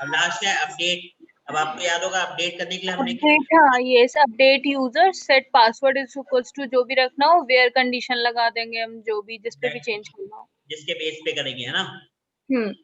अब लास्ट है अपडेट। अब आपको याद होगा अपडेट करने के लिए हमने अपडेट, हाँ, yes, update user set password is equals to जो भी रखना हो, वेयर कंडीशन लगा देंगे हम, जो भी जिस पे भी चेंज करना हो। जिसके बेस पे करेंगे, है ना? हम्म।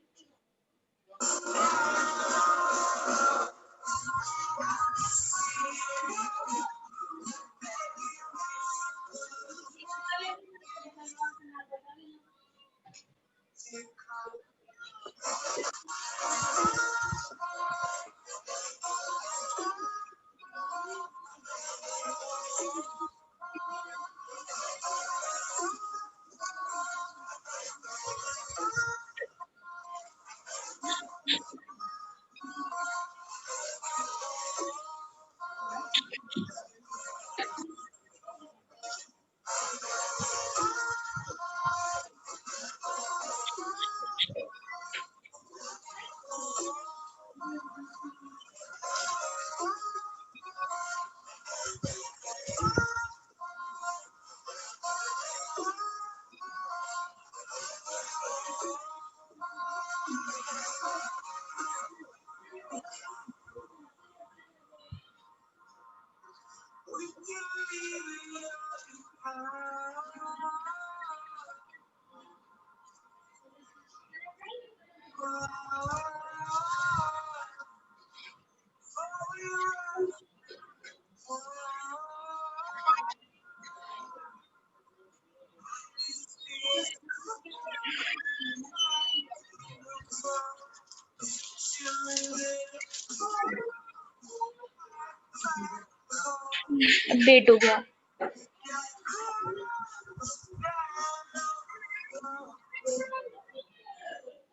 अपडेट हो गया।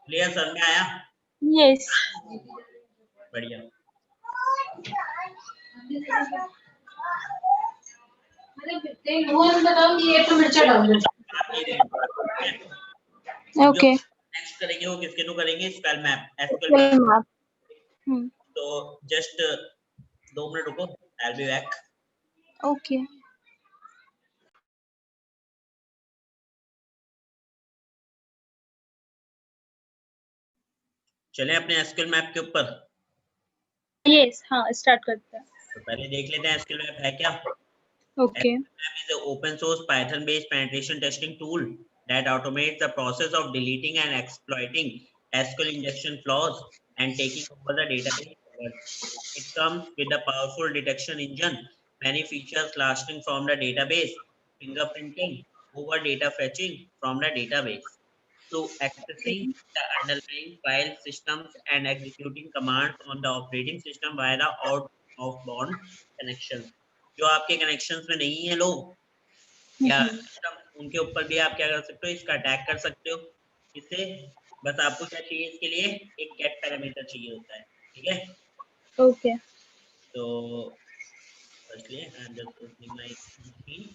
क्लियर, समझ में आया? यस। बढ़िया। ओके। नेक्स्ट करेंगे वो किसके थ्रू करेंगे? Spell map, SQL map. तो जस्ट 2 मिनट रुको, I'll be back. Okay. चलें अपने एसक्यूएल मैप के ऊपर। Yes, हाँ स्टार्ट करते हैं। तो पहले देख लेते हैं एसक्यूएल मैप है क्या। Okay. SQL Map is an open source Python based penetration testing tool that automates the process of deleting and exploiting SQL injection flaws and taking over the database servers. It comes with a powerful detection engine, many features lasting from the database, fingerprinting, over data fetching from the database, to accessing the underlying file systems and executing commands on the operating system via the out of bound connections. जो आपके connections में नहीं है लोग या system, उनके ऊपर भी आप क्या कर सकते हो, इसका अटैक कर सकते हो। इससे बस आपको क्या चाहिए, इसके लिए एक गेट पैरामीटर चाहिए होता है, ठीक है। Okay. तो firstly I am just opening my screen.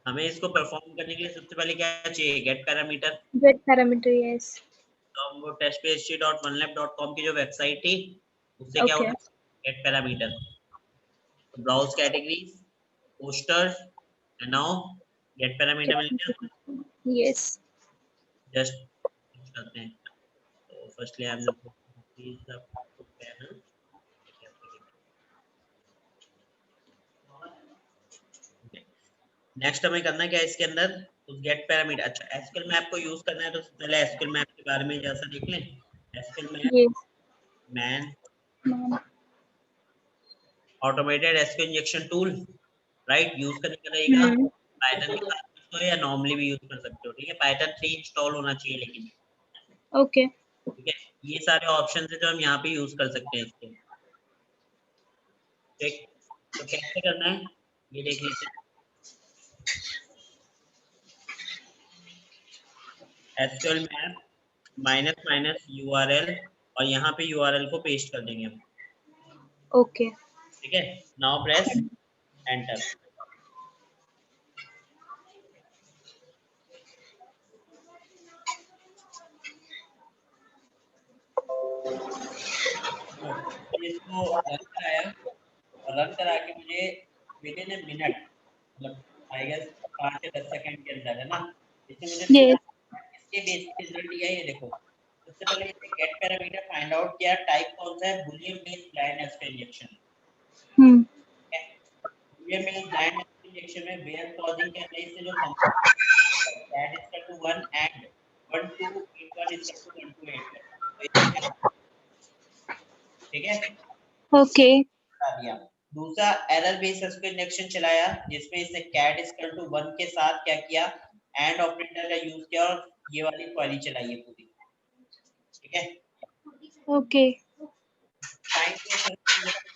हमें इसको परफॉर्म करने के लिए सबसे पहले क्या चाहिए, get parameter. Get parameter, yes. तो हम वो testphp.onelab.com की जो वेबसाइट थी उससे क्या Okay. होगा, get parameter, browse categories, posters, and now get parameter मिल गया। Yes. जस्ट करते हैं। तो firstly I am panel. Next हमें करना क्या है इसके अंदर, उस गेट पैरामीटर। अच्छा, एसक्यूएल मैप को यूज करना है तो पहले एसक्यूएल मैप के बारे में जैसा देख लें। SQL map Yes. Man Ma'am. Automated SQL injection tool, right, use करने का रहेगा पाइथन के साथ इसको, या नॉर्मली भी यूज कर सकते हो, ठीक है। पाइथन 3 इंस्टॉल होना चाहिए लेकिन, Okay. ठीक है। ये सारे ऑप्शन है जो हम यहाँ पे यूज कर सकते हैं इसके। ठीक, तो कैसे करना है ये देख लीजिए। SQL map minus minus URL और यहाँ पे URL को पेस्ट कर देंगे हम। ओके ठीक है, नाउ प्रेस एंटर। इसको रन कराया और रन करा के मुझे विद इन ए मिनट, मतलब आई गेस 5 से 10 सेकंड के अंदर, है ना, इसने मुझे यस इसके बेस पे रिजल्ट दिया। ये देखो, सबसे पहले इसने गेट पैरामीटर फाइंड आउट किया, टाइप कौन सा है, boolean based blind SQL injection. Boolean based blind SQL injection में वेयर क्लॉजिंग के अंदर इससे जो function that is equal to 1 and 1 2 1 is equal to 1 to 8। ठीक है, ओके बता दिया। दूसरा एरर बेस्ड एस्के इंजेक्शन चलाया जिसमें इसने कैट इज इक्वल टू 1 के साथ क्या किया, एंड ऑपरेटर का यूज किया और ये वाली क्वेरी चलाई है पूरी। ठीक है, ओके टाइम के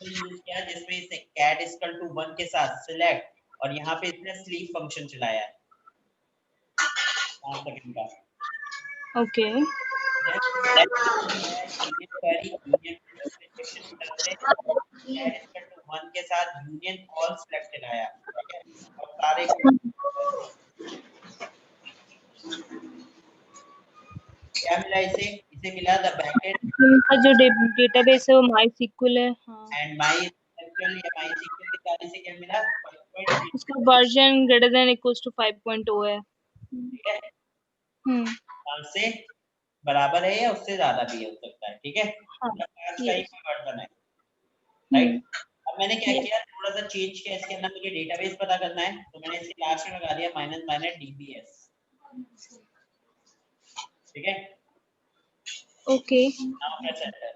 यूज किया जिसमें इसने कैट इज इक्वल टू 1 के साथ सिलेक्ट और यहाँ पे इसने स्लीप फंक्शन चलाया है 5 सेकंड का। ओके वन के साथ यूनियन ऑल सिलेक्ट चलाया। ठीक है, और सारे क्या मिला इसे, मिला द बैकएंड इनका जो डेटाबेस है वो MySQL है। हाँ एंड MySQL या MySQL के साथ इसे क्या मिला, 5.8। उसका version greater than equals to 5.0 है। ठीक है, 5 से बराबर है या उससे ज्यादा भी हो सकता है। ठीक है, हाँ 5 का ही वर्जन है, हम्म राइट। अब मैंने क्या किया, थोड़ा सा चेंज किया इसके अंदर, मुझे डेटाबेस पता करना है तो मैंने इसके लास्ट में लगा दिया -DBS। ठीक है, ओके नाउ प्रेस एंटर।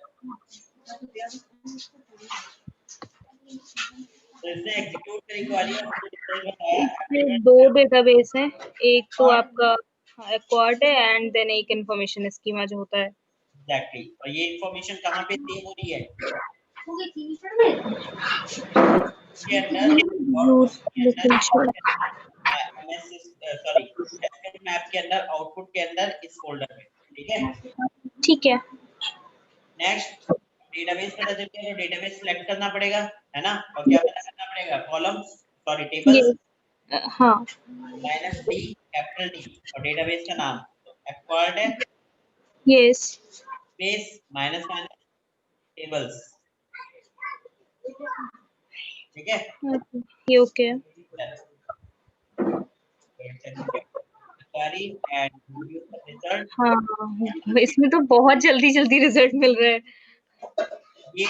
तो इसने एग्जीक्यूट करी क्वेरी और मुझे रिजल्ट बताया। इसमें दो डेटाबेस हैं, एक तो आपका एक्वार्ड है एंड देन एक इंफॉर्मेशन स्कीमा जो होता है। एग्जैक्टली, और ये इंफॉर्मेशन कहाँ पे सेव हो रही है, के अंदर रूट आउटपुट के अंदर, सॉरी एसक्यूएल मैप के अंदर, आउटपुट के अंदर, इस फोल्डर में। ठीक है, ठीक है नेक्स्ट डेटाबेस पता चल गया तो डेटाबेस सिलेक्ट करना पड़ेगा, है ना, और क्या पता करना पड़ेगा, कॉलम्स, सॉरी टेबल्स, हाँ -D कैपिटल D और डेटाबेस का नाम तो एक्वायर्ड है, yes space minus minus tables. ठीक है, ये ओके क्वेरी एंड रिजल्ट। हाँ इसमें तो बहुत जल्दी जल्दी रिजल्ट मिल रहा है। ये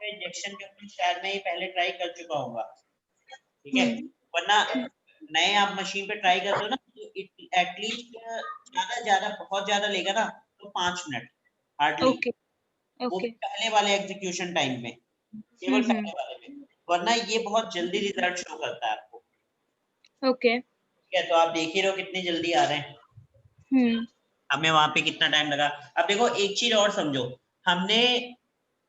इंजेक्शन के ऊपर शायद मैं ये पहले ट्राई कर चुका हूँगा। ठीक है, वरना नए आप मशीन पे ट्राई करते हो ना तो एटलीस्ट ज्यादा बहुत ज्यादा लेगा ना तो 5 मिनट हार्डली, ओके वो भी पहले वाले एग्जीक्यूशन टाइम में, केवल पहले वाले में, वरना ये बहुत जल्दी रिजल्ट शो करता है आपको। ओके ठीक है, तो आप देख ही रहे हो कितनी जल्दी आ रहे हैं, हमें वहां पे कितना टाइम लगा। अब देखो एक चीज और समझो, हमने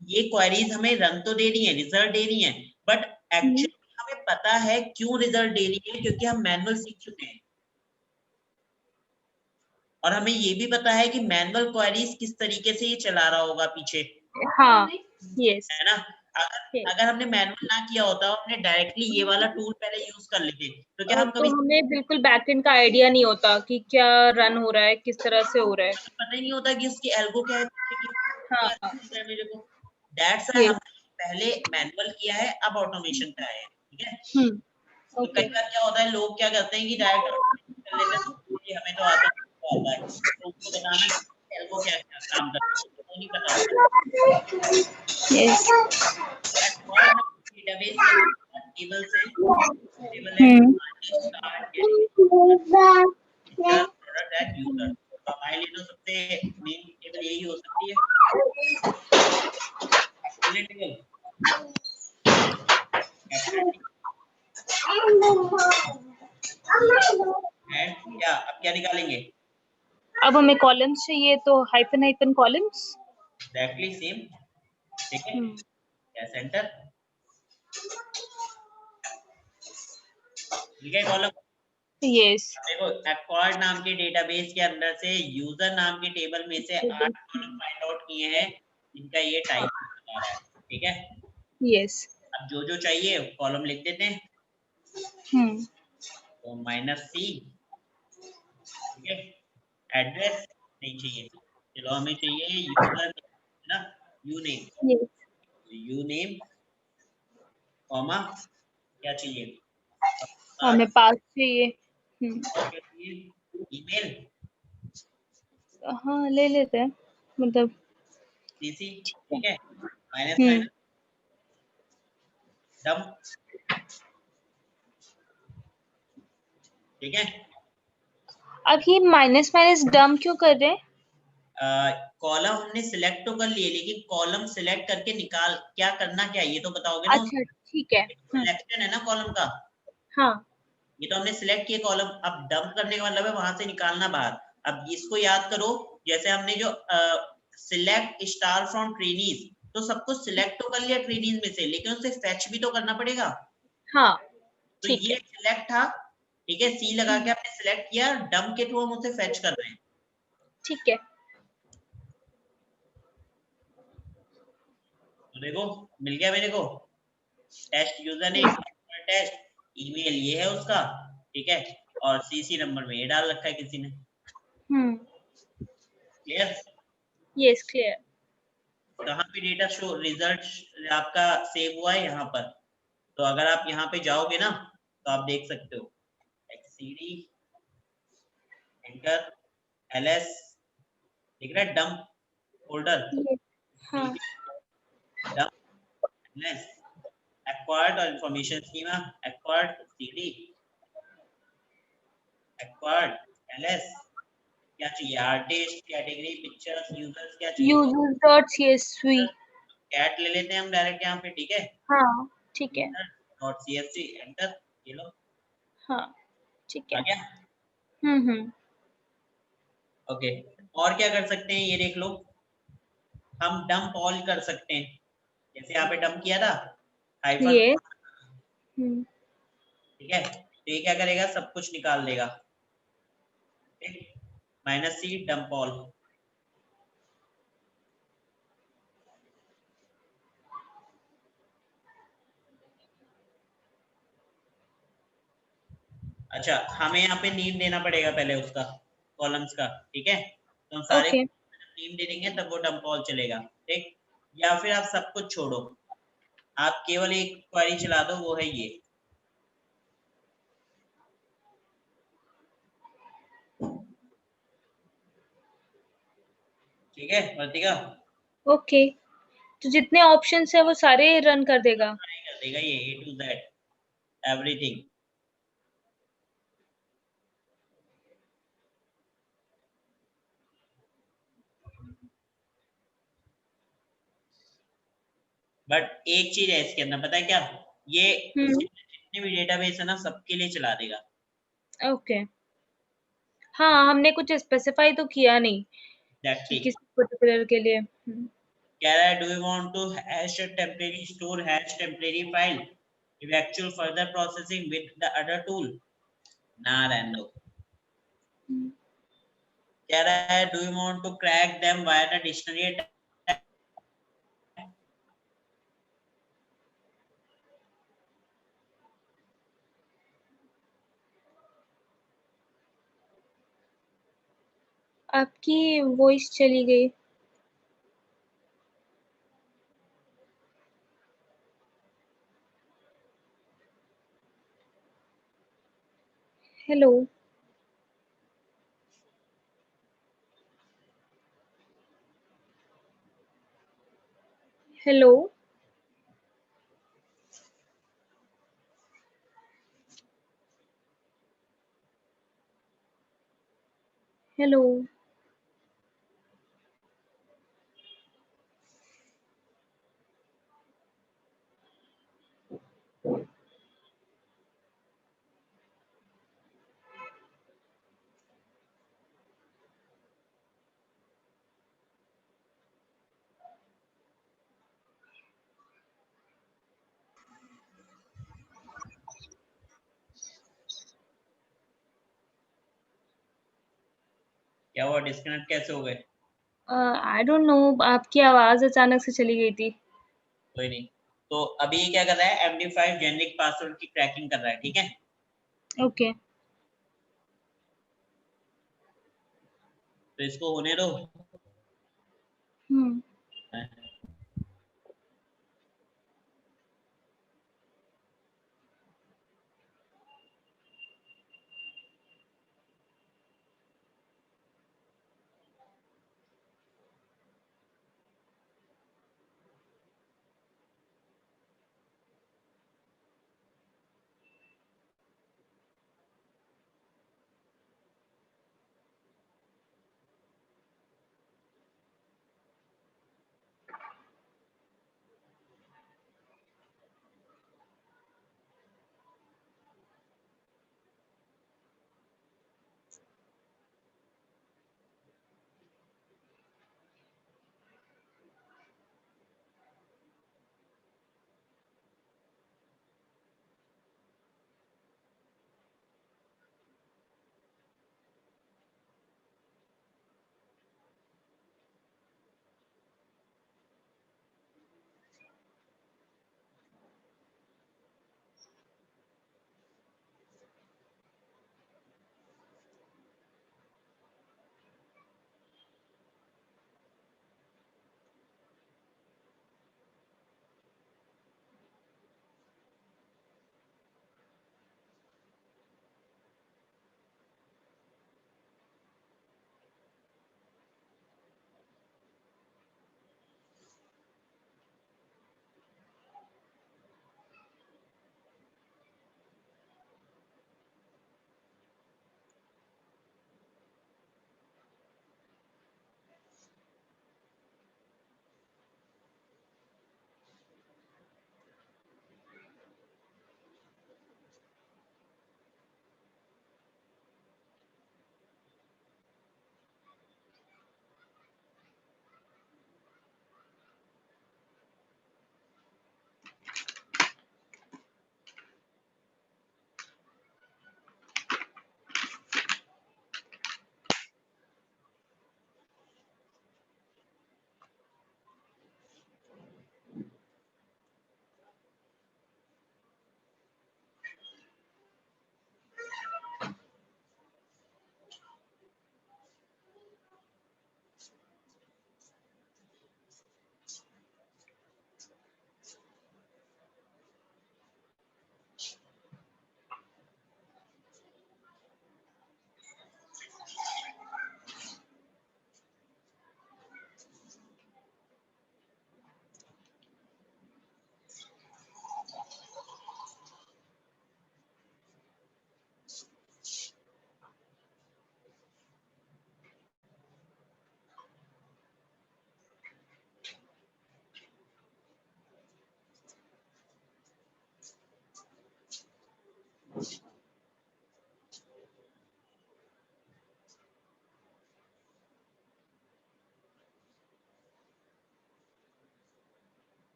ये क्वेरीज हमें रन तो दे रही है, रिजल्ट दे रही है, बट एक्चुअली हमें पता है क्यों रिजल्ट दे रही है, क्योंकि हम मैनुअल सीख चुके हैं और हमें ये भी पता है कि मैनुअल क्वेरीज किस तरीके से ये चला रहा होगा पीछे। हाँ यस है ना, अगर हमने मैनुअल ना किया होता और हमने डायरेक्टली ये वाला टूल पहले यूज कर लेते तो क्या हम तो कभी हमें बिल्कुल बैकएंड का आइडिया नहीं होता कि क्या रन हो रहा है, किस तरह से हो रहा है। पता ही नहीं होता कि उसकी एल्गो क्या है, हाँ मेरे को दैट्स व्हाई हम पहले मैनुअल किया है, अब ऑटोमेशन पे आए हैं। ठीक है, तो कई बार क्या होता है, लोग क्या करते हैं कि डायरेक्ट कर लेते हैं कि हमें तो आता है, तो उसको बताना एल्गो क्या क्या काम करता है वो नहीं पता होता। यस डेटाबेस के अंदर टेबल्स हैं, टेबल है स्टार्ट प्रोडक्ट एंड यूजर, तो हमारे लिए तो सबसे मेन टेबल यही हो सकती है टेबल। एंड क्या अब क्या निकालेंगे, अब हमें कॉलम्स चाहिए तो hyphen hyphen columns. Exactly same ठीक है, या सेंटर, ठीक है कॉलम। यस। देखो एक्वायर्ड नाम के डेटाबेस के अंदर से यूजर नाम के टेबल में से 8 कॉलम फाइंड आउट किए हैं जिनका ये टाइप बता रहा है, ठीक है। यस। अब जो जो चाहिए कॉलम लिख देते हैं, तो -c, ठीक है। एड्रेस नहीं चाहिए, चलो हमें चाहिए यूजर ना, you name, yes. You name comma क्या चाहिए, हमें पास चाहिए। और क्या चाहिए, ईमेल, हाँ ले लेते हैं, मतलब सीसी, ठीक है, माइनस हम्म माइनस डम, ठीक है। अब ये माइनस माइनस डम क्यों कर रहे हैं? कॉलम हमने सिलेक्ट तो कर लिए, लेकिन कॉलम सिलेक्ट करके निकाल क्या करना, क्या ये तो बताओगे ना। अच्छा ठीक है। सिलेक्शन है ना कॉलम का, हाँ ये तो हमने सिलेक्ट किया कॉलम, अब डंप करने का मतलब है वहां से निकालना बाहर। अब इसको याद करो, जैसे हमने जो सिलेक्ट स्टार फ्रॉम ट्रेनीज, तो सब कुछ सिलेक्ट तो कर लिया ट्रेनीज में से, लेकिन उसे फेच भी तो करना पड़ेगा। हाँ तो ठीक ये है। सिलेक्ट था, ठीक है, सी लगा के हमने सिलेक्ट किया, डंप के थ्रू हम उसे फेच कर रहे हैं। ठीक है। तो देखो मिल गया मेरे को, test user name, test, email ये है उसका, ठीक है, और सीसी नंबर में ये डाल रखा है किसी ने। क्लियर? Yes clear. कहाँ पे डेटा शो रिजल्ट आपका सेव हुआ है, यहाँ पर। तो अगर आप यहाँ पे जाओगे ना, तो आप देख सकते हो एक्ससीडी एंटर एलएस, दिख रहा है डंप फोल्डर, हाँ डंप एलएस, एक्वायर्ड और information schema, acquired CD, acquired LS, क्या चाहिए, आर्टिस्ट, कैटेगरी, पिक्चर्स, यूजर्स, क्या चाहिए, यूजर्स डॉट सीएसवी। कैट ले लेते हैं हम डायरेक्ट यहाँ पे, ठीक है, हाँ ठीक है। डॉट सीएसवी एंटर, ये लो हाँ ठीक आ है। गया। ओके, और क्या कर सकते हैं ये देख लो, हम डंप ऑल कर सकते हैं, जैसे यहाँ पे डंप किया था हाइफन, ये ठीक है, तो ये क्या करेगा, सब कुछ निकाल देगा, -c डंप ऑल। अच्छा, हमें यहाँ पे नेम देना पड़ेगा पहले उसका, कॉलम्स का, ठीक है, तो हम सारे ओके। नेम दे देंगे तब वो डंप ऑल चलेगा, ठीक। या फिर आप सब कुछ छोड़ो, आप केवल एक क्वेरी चला दो, वो है ये, ठीक है वर्तिका, ओके तो जितने ऑप्शंस है वो सारे रन कर देगा। कर देगा ये A to Z everything. But एक चीज है इसके अंदर, पता है क्या, ये जितने भी डेटाबेस है ना सबके लिए चला देगा। ओके। हाँ हमने कुछ स्पेसिफाई तो किया नहीं कि एग्जैक्टली। किसी पर्टिकुलर के लिए। कह रहा है, do you want to hash a temporary store hash temporary file if actual further processing with the other tool, ना रैंडो। कह रहा है, do you want to crack them via the dictionary, आपकी वॉइस चली गई। Hello hello hello. क्या हुआ, disconnect कैसे हो गए? आई डोंट नो, आपकी आवाज़ अचानक से चली गई थी। कोई नहीं। तो अभी ये क्या कर रहा है, MD5 जेनेरिक पासवर्ड की क्रैकिंग कर रहा है, ठीक है। ओके। तो इसको होने दो। हम्म।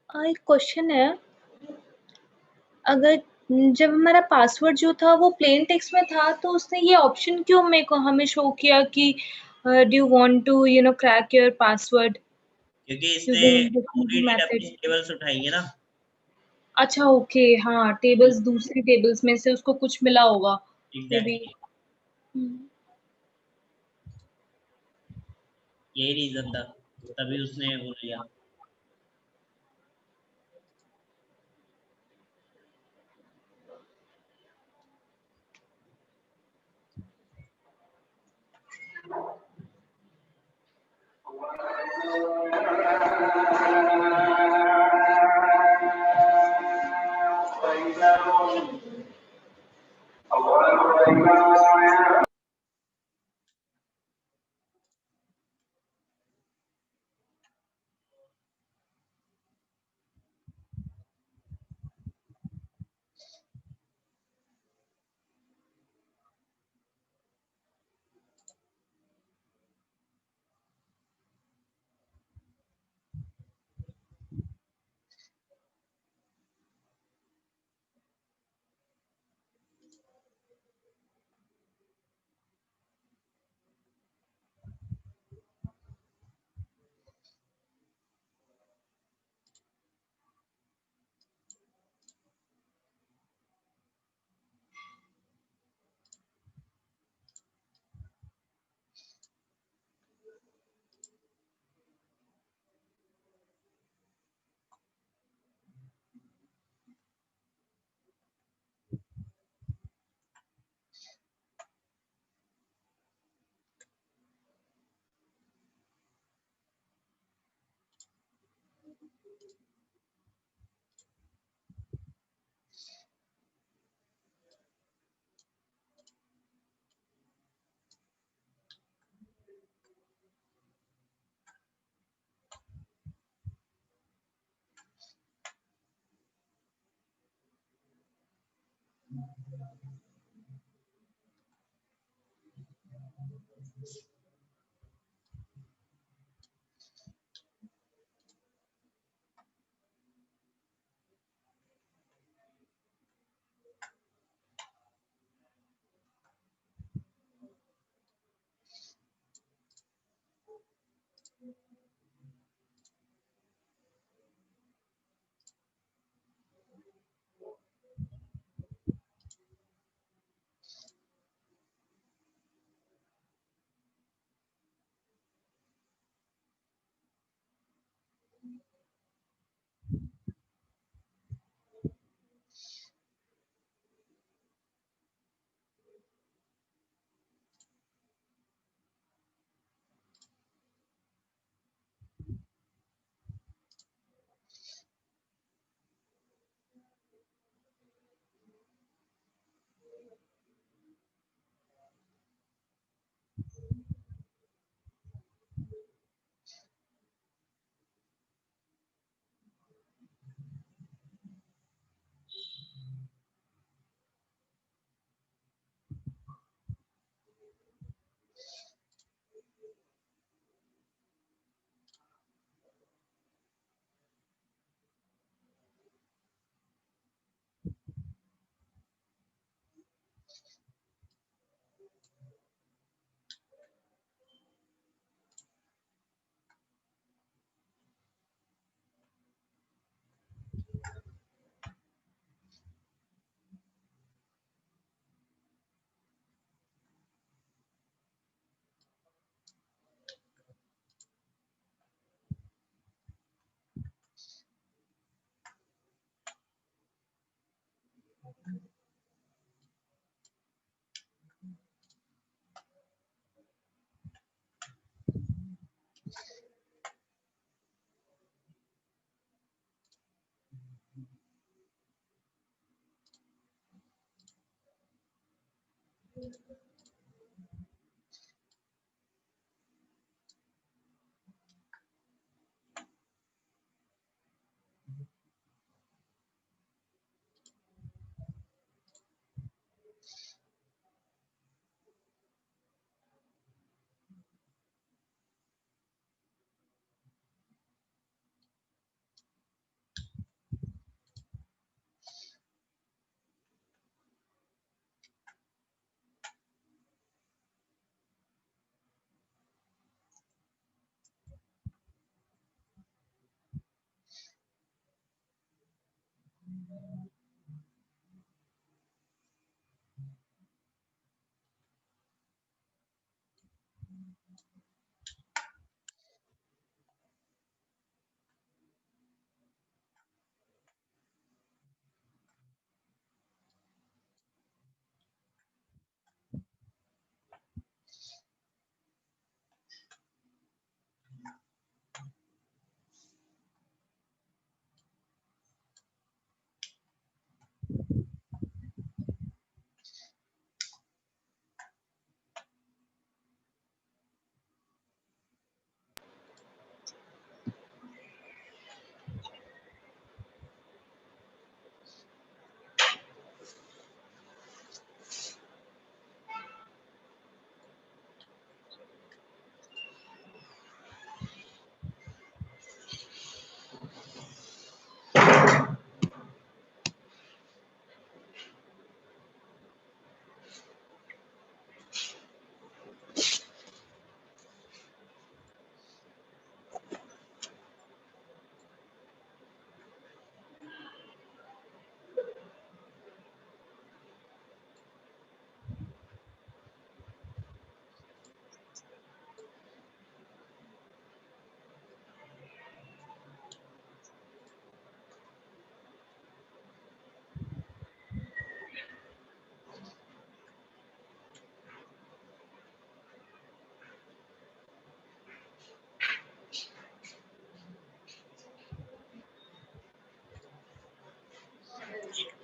एक क्वेश्चन है, अगर जब हमारा पासवर्ड जो था वो प्लेन टेक्स्ट में था, तो उसने ये ऑप्शन क्यों मेरे को हमें शो किया कि do you want to crack your password क्योंकि इसने यूजिंग पूरी दिस मेथड? डेटाबेस टेबल्स उठाई है ना। अच्छा, ओके, हाँ, टेबल्स, दूसरी टेबल्स में से उसको कुछ मिला होगा मे बी। एग्जैक्टली, यही रीजन था, तभी उसने वो लिया।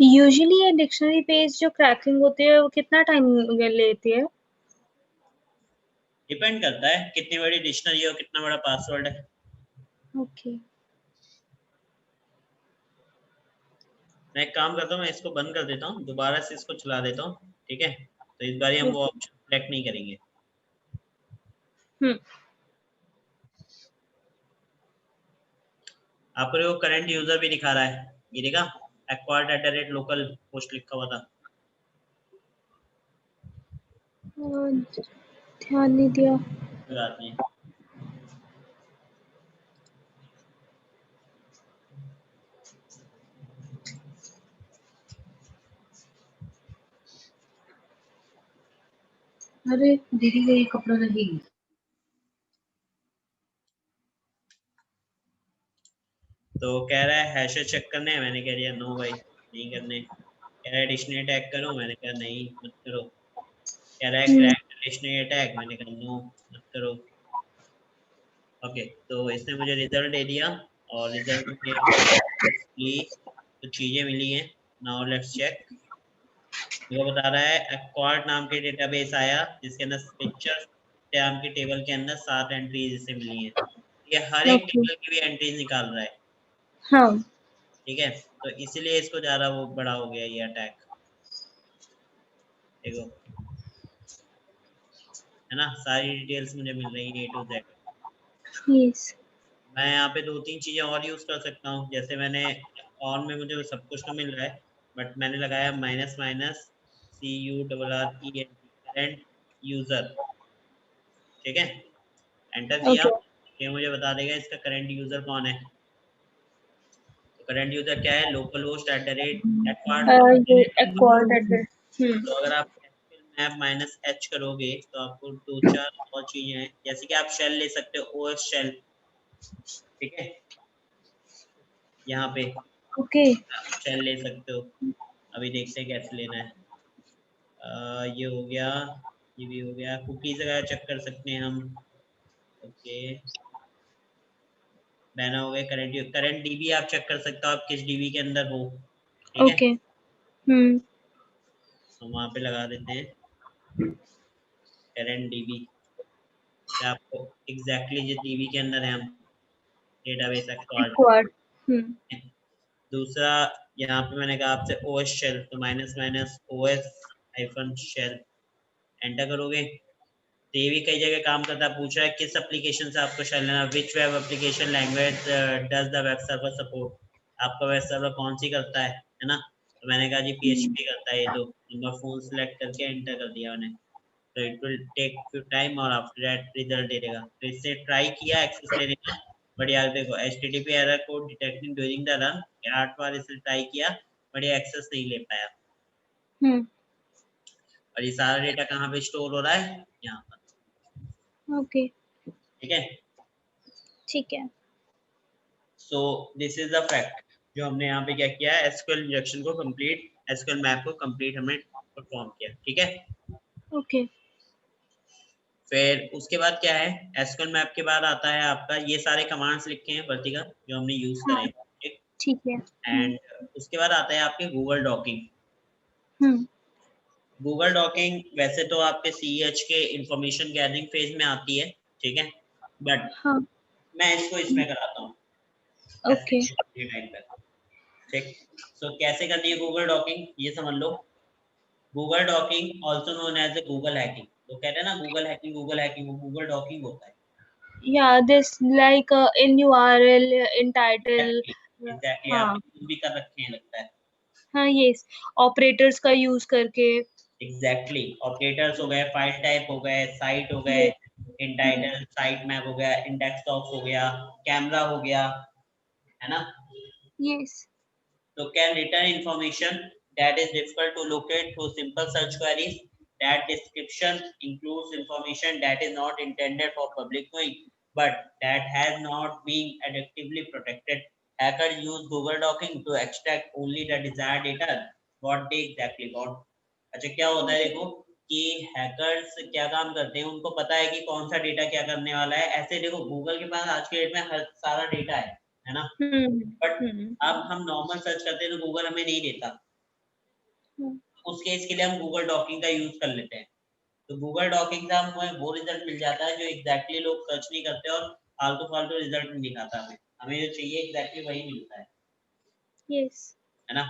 यूजुअली ये डिक्शनरी पेज जो क्रैकिंग होती है वो कितना टाइम लेती है? डिपेंड करता है कितनी बड़ी डिक्शनरी है और कितना बड़ा पासवर्ड है। ओके। मैं एक काम करता हूँ, मैं इसको बंद कर देता हूँ, दोबारा से इसको चला देता हूँ, ठीक है? तो इस बार हम वो ऑप्शन सेलेक्ट नहीं करेंगे। आपको वो करंट यूजर भी दिखा रहा है, ये देखा, acquired@local पोस्ट लिखा हुआ था। ध्यान नहीं दिया। कोई बात नहीं। अरे दीदी का ये कपड़ा लगेगी। तो कह रहा है हैशेस चेक करने हैं, मैंने कह दिया नो भाई नहीं करने। कह रहा है डिक्शनरी टैग करूं, मैंने कहा नहीं मत करो। कह रहा है क्रैक डिक्शनरी टैग, मैंने कहा नो मत करो। ओके, तो इसने मुझे रिजल्ट दे दिया और रिजल्ट में कुछ चीजें मिली हैं। Now let's check. वो बता रहा है एक्वार्ड नाम के डेटाबेस आया जिसके अंदर पिक्चर नाम के टेबल के अंदर 7 एंट्रीज इसे मिली हैं। ये हर एक टेबल की भी एंट्रीज निकाल रहा है। हाँ। ठीक है, तो इसीलिए इसको ज्यादा वो बड़ा हो गया ये अटैक। देखो, है ना, सारी डिटेल्स मुझे मिल रही है A to Z। यस। मैं यहाँ पे 2-3 चीजें और यूज कर सकता हूँ, जैसे मैंने ऑन में मुझे सब कुछ तो मिल रहा है, बट मैंने लगाया -CURRENT करंट यूजर। ठीक है, एंटर किया, ये मुझे बता देगा इसका करंट यूजर कौन है। तो करंट यूजर क्या है, लोकल होस्ट ये एक्वार्ड एड्रेस। तो अगर आप मैप -h करोगे तो आपको 2-4 और चीजें हैं, जैसे कि आप शेल ले सकते हो, OS शेल। ठीक है, यहाँ पे ओके। शेल ले सकते हो। अभी देखते हैं कैसे लेना है। ये हो गया, ये भी हो गया। कुकीज वगैरह चेक कर सकते हैं हम। ओके, बैना हो गया। करंट डीबी आप चेक कर सकते हो, आप किस डीबी के अंदर हो। ठीक है, ओके। हम वहाँ पे लगा देते हैं करंट डीबी, आपको एग्जैक्टली जिस डीबी के अंदर है हम, डेटाबेस एक्वार्ड। दूसरा यहाँ पे मैंने कहा आपसे OS शेल, तो -OS -शेल एंटर करोगे तो ये भी कई जगह काम करता है। पूछ रहा है किस एप्लीकेशन से आपको शेल लेना, which web application language does the web server support, आपका वेब सर्वर कौन सी करता है ना। तो मैंने कहा जी PHP करता है ये, तो नंबर फोन सेलेक्ट करके एंटर कर दिया मैंने। तो it will take few time और आफ्टर दैट रिजल्ट दे देगा। तो इससे ट्राई किया एक्सेस लेने का, बट यार देखो HTTP error code detecting during the run, 8 बार इसे ट्राई किया बट ये एक्सेस नहीं ले पाया। हम्म, और ये सारा डेटा कहाँ पे स्टोर हो रहा है, यहाँ पर। ओके, ठीक है, ठीक है। So this is the fact जो हमने यहाँ पे क्या किया है, एसक्यूएल इंजेक्शन को कंप्लीट, एसक्यूएल मैप को कंप्लीट हमने परफॉर्म किया। ठीक है, ओके, फिर उसके बाद क्या है, एसक्यूएल मैप के बाद आता है आपका ये सारे कमांड्स लिखे हैं वर्तिका जो हमने यूज करे हाँ, हैं। ठीक, ठीक है। एंड उसके बाद आता है आपके गूगल डॉकिंग। हम्म, गूगल डॉकिंग वैसे तो आपके सीईएच के इंफॉर्मेशन गैदरिंग फेज में आती है, ठीक है, बट हाँ, मैं इसको इसमें कराता हूँ ओके, टाइम पर। ठीक, सो कैसे करनी है गूगल डॉकिंग ये समझ लो। Google dorking also known as a Google hacking, तो कहते हैं ना गूगल हैकिंग, गूगल हैकिंग, वो गूगल डॉकिंग होता है। yeah, this like in URL, in title, exactly हाँ, आपने खुद भी कर रखे हैं लगता है। हाँ, yes, ऑपरेटर्स का यूज करके, एग्जैक्टली ऑपरेटर्स हो गए, फाइल टाइप हो गए, साइट हो गए, yes, इंटाइटल, साइट मैप हो गया, इंडेक्स ऑफ हो गया, कैमरा हो गया, है ना। yes, So can return information that is difficult to locate through simple search queries. That description includes information that is not intended for public viewing, but that has not been adequately protected. Hackers use Google Docking to extract only the desired data. What they exactly want. अच्छा क्या होता है देखो कि hackers क्या काम करते हैं, उनको पता है कि कौन सा डेटा क्या करने वाला है। ऐसे देखो गूगल के पास आज के डेट में हर सारा डेटा है ना, बट हम्म, अब हम नॉर्मल सर्च करते हैं तो गूगल हमें नहीं देता, हम्म, उस केस के लिए हम गूगल डॉकिंग का यूज कर लेते हैं। तो गूगल डॉकिंग से हमें वो रिजल्ट मिल जाता है जो एग्जैक्टली लोग सर्च नहीं करते और फालतू फालतू रिजल्ट नहीं दिखाता हमें, हमें जो चाहिए एग्जैक्टली वही मिलता yes, है ना।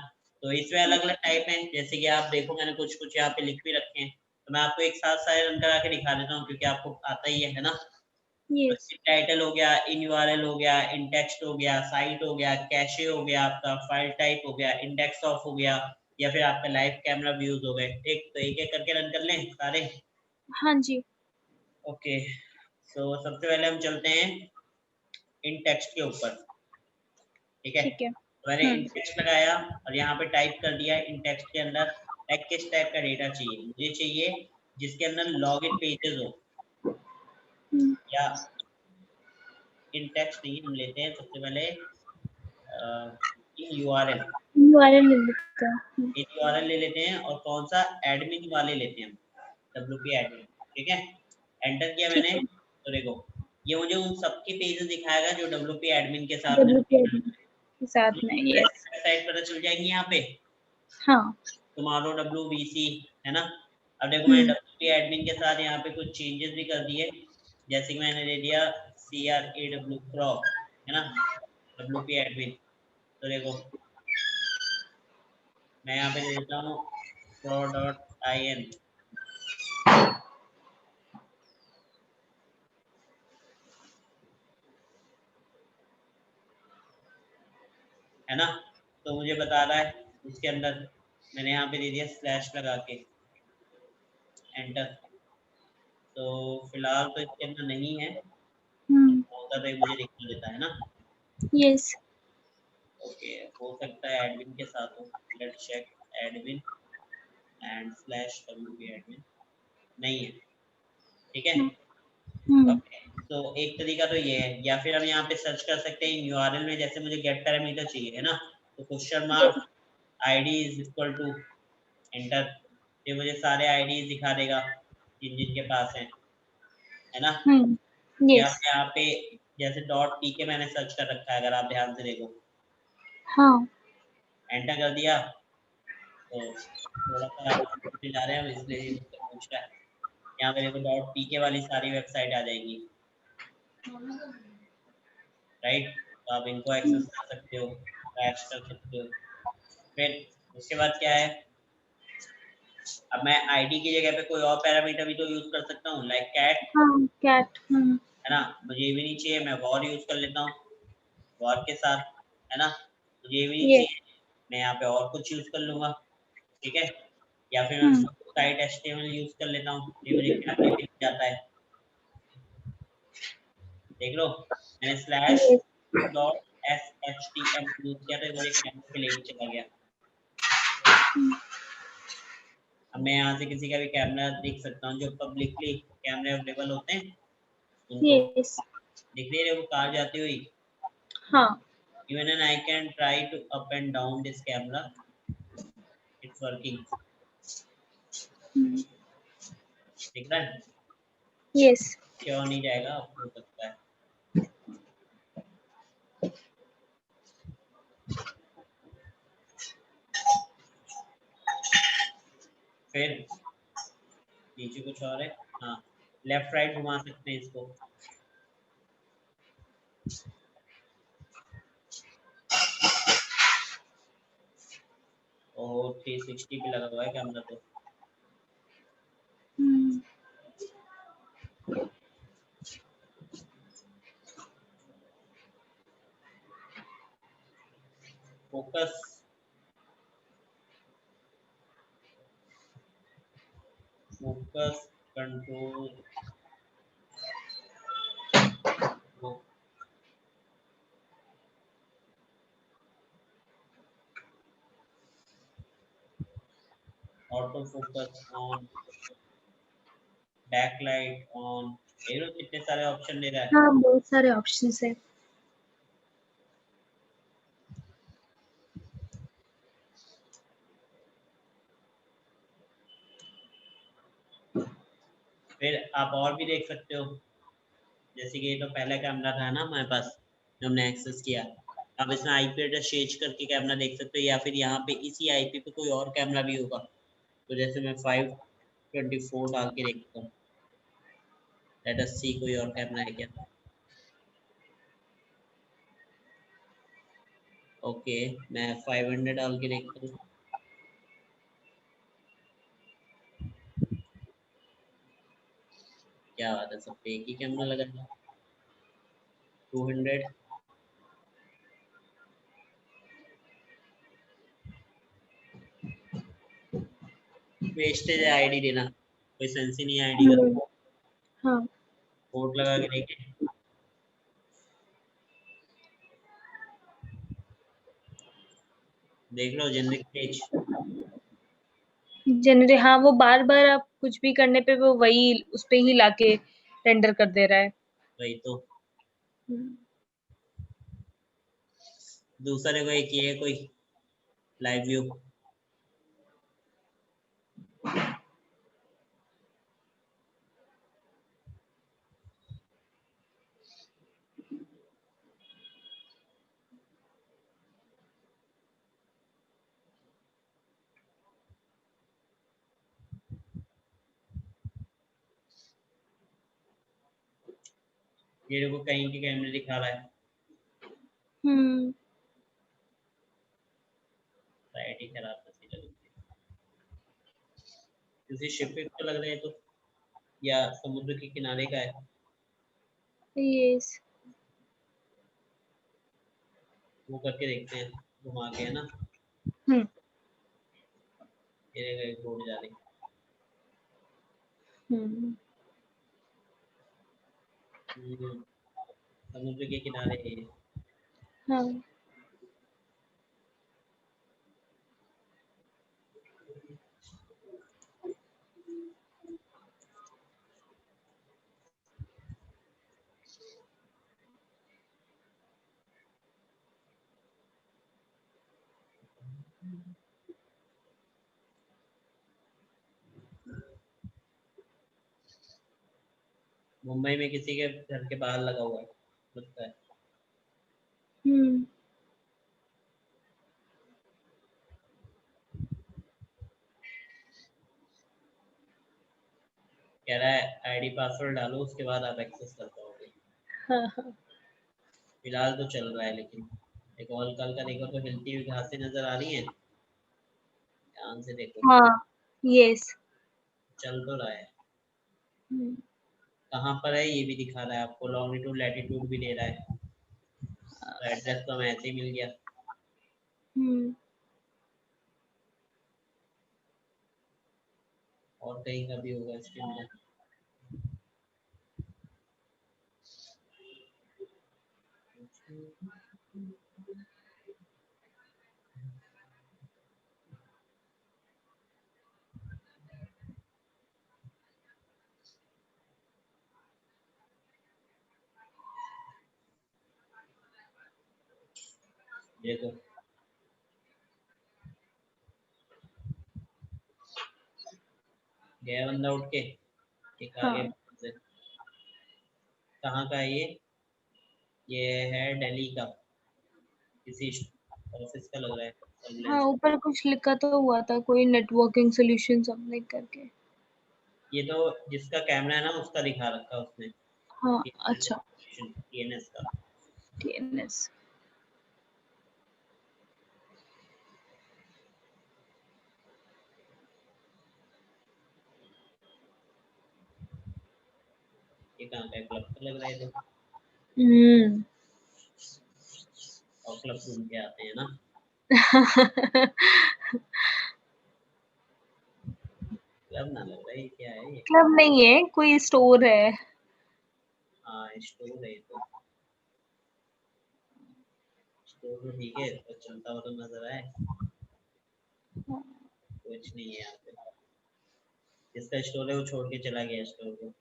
तो इसमें अलग अलग टाइप है, जैसे कि आप देखो मैंने कुछ कुछ यहाँ पे लिख भी रखे हैं, तो मैं आपको एक साथ सारे रन करा के दिखा देता हूँ क्योंकि आपको आता ही है ना। yes, टाइटल हो गया, इन यूआरएल हो गया, इन टेक्स्ट हो गया, साइट हो गया, कैशे हो गया, आपका फाइल टाइप हो गया, इंडेक्स ऑफ हो गया, या फिर आपका लाइव कैमरा व्यूज हो गए। एक तो एक एक करके रन कर लें सारे। हाँ जी, ओके, सो सबसे पहले हम चलते हैं इन टेक्स्ट के ऊपर। ठीक है, ठीक है, तो मैंने इन टेक्स्ट लगाया और यहाँ पे टाइप कर दिया इन टेक्स्ट के अंदर किस टाइप का डेटा चाहिए। मुझे चाहिए जिसके अंदर लॉगिन पेजेस हो, या इन टेक्स्ट नहीं, हम लेते हैं सबसे पहले इन यूआरएल। URL ले लेते हैं, एक यूआरएल ले लेते हैं और कौन सा एडमिन वाले लेते हैं, डब्ल्यूपी एडमिन। ठीक है, एंटर किया ठीक मैंने, है, तो देखो ये मुझे उन सबके पेजेस दिखाएगा जो डब्ल्यूपी एडमिन के साथ में WPAD के साथ में, yes, वेबसाइट पता चल जाएंगी यहाँ पे, हाँ, तुम्हारो WBC, है ना। अब देखो मैंने डब्ल्यूपी एडमिन के साथ यहाँ पे कुछ चेंजेस भी कर दिए, जैसे कि मैंने दे दिया CRAW CRO, है ना, डब्ल्यूपी एडमिन। तो देखो मैं यहाँ पे दे देता हूँ pro.in, है ना। तो मुझे बता रहा है उसके अंदर, मैंने यहाँ पे दे दिया स्लैश लगा के एंटर। तो फिलहाल तो इसके अंदर नहीं है, होता तो मुझे दिखा देता है ना। yes, ओके, हो सकता है एडमिन के साथ हो, let's check admin and slash WP admin, नहीं है। ठीक है, ओके, तो एक तरीका तो ये है, या फिर हम यहाँ पे सर्च कर सकते हैं यूआरएल में, जैसे मुझे गेट पैरामीटर चाहिए है ना, तो question mark ID is equal to enter, ये मुझे सारे आईडीज दिखा देगा जिन जिन के पास है ना। या yes, फिर यहाँ पे जैसे .pk मैंने सर्च कर रखा है, अगर आप ध्यान से देखो, हाँ, एंटर कर दिया तो थोड़ा सा जा रहे हैं हम, इसलिए ये मुझसे पूछ रहा है। यहाँ पे देखो .pk वाली सारी वेबसाइट आ जाएंगी, राइट। तो आप इनको एक्सेस कर सकते हो, क्रैश कर सकते हो। फिर उसके बाद क्या है, अब मैं आईडी की जगह पे कोई और पैरामीटर भी तो यूज कर सकता हूँ, लाइक कैट, हाँ, कैट, है ना। मुझे ये भी नहीं चाहिए, मैं वॉर यूज कर लेता हूँ, वॉर के साथ, है ना। मुझे ये भी नहीं ये, चाहिए, मैं यहाँ पे और कुछ यूज कर लूंगा। ठीक है, या फिर मैं साइट HTML यूज कर लेता हूँ, ये मुझे क्या लिख जाता है, देख लो मैंने स्लैश yes, .shtm यूज किया तो मुझे कैमरे पे लेके चला गया। अब मैं यहाँ से किसी का भी कैमरा देख सकता हूँ, जो पब्लिकली कैमरे अवेलेबल होते हैं उनको यस। दिख रही है वो कार जाती हुई। हाँ। Even and I can try to up and down this camera. It's working. दिख रहा है? यस। क्यों नहीं जाएगा? हो सकता है। फिर नीचे कुछ और है? हाँ, लेफ्ट राइट घुमा सकते हैं इसको। और 360 पे लगा हुआ है कैमरा तो। Focus, focus control, auto focus on, backlight on. ये लो कितने सारे ऑप्शन ले रहा है। हाँ, बहुत सारे ऑप्शंस है। फिर आप और भी देख सकते हो, जैसे कि ये तो पहला कैमरा था ना हमारे पास जो हमने एक्सेस किया। अब इसमें आईपी एड्रेस चेंज करके कैमरा देख सकते हो, या फिर यहाँ पे इसी आईपी पे कोई और कैमरा भी होगा। तो जैसे मैं 524 डाल के देखता हूँ, लेट अस सी कोई और कैमरा है क्या। ओके, मैं 500 डाल के देखता हूँ। क्या बात है, सब पे एक ही कैमरा लगा है। 200, वेस्टेज है आईडी देना, कोई सेंस ही नहीं है आईडी का। हाँ। कोड लगा के देखें। देख लो जेनरिक पेज। जनरे हाँ, वो बार-बार आप कुछ भी करने पे वो वही उस पे ही लाके रेंडर कर दे रहा है। वही तो। दूसरे को एक ये है कोई लाइव व्यू। ये देखो कहीं के कैमरे दिखा रहा है। लाइट ही खराब सी लग रही है। किसी शिप पे तो लग रहा है तो, या समुद्र के किनारे का है। यस। वो करके देखते हैं घुमा के, है ना। ये देखो एक बोट जा रही। समुद्र के किनारे है ये। हाँ। मुंबई में किसी के घर के बाहर लगा हुआ है लगता है। कह रहा है आईडी पासवर्ड डालो उसके बाद आप एक्सेस कर पाओगे। हाँ। फिलहाल तो चल रहा है, लेकिन एक और कल का देखो तो हिलती हुई घासें नजर आ रही हैं, ध्यान से देखो। हाँ। यस। चल तो रहा है। कहाँ पर है ये भी दिखा रहा है आपको, लॉन्गिट्यूड लैटिट्यूड भी दे रहा है। तो एड्रेस तो हमें ऐसे ही मिल गया। और कहीं का भी होगा इसके अंदर। देखो गया बंदा उठ के, एक आगे हाँ से। कहाँ का है ये है दिल्ली का, किसी ऑफिस का लग रहा है हाँ, एम्बुलेंस। ऊपर कुछ लिखा तो हुआ था, कोई नेटवर्किंग सोल्यूशन समथिंग करके। ये तो जिसका कैमरा है ना उसका दिखा रखा है उसने, हाँ अच्छा, TNS का। TNS। ये कहाँ का क्लब का लग रहा है, तो हम्म। और क्लब घूम के आते हैं ना। क्लब ना लग रहा है, ये क्या है ये? क्लब नहीं है, कोई स्टोर है। हाँ स्टोर है, तो स्टोर तो ठीक है, तो चलता हुआ तो नजर आए। कुछ नहीं है यहाँ पे, जिसका स्टोर है वो छोड़ के चला गया स्टोर को।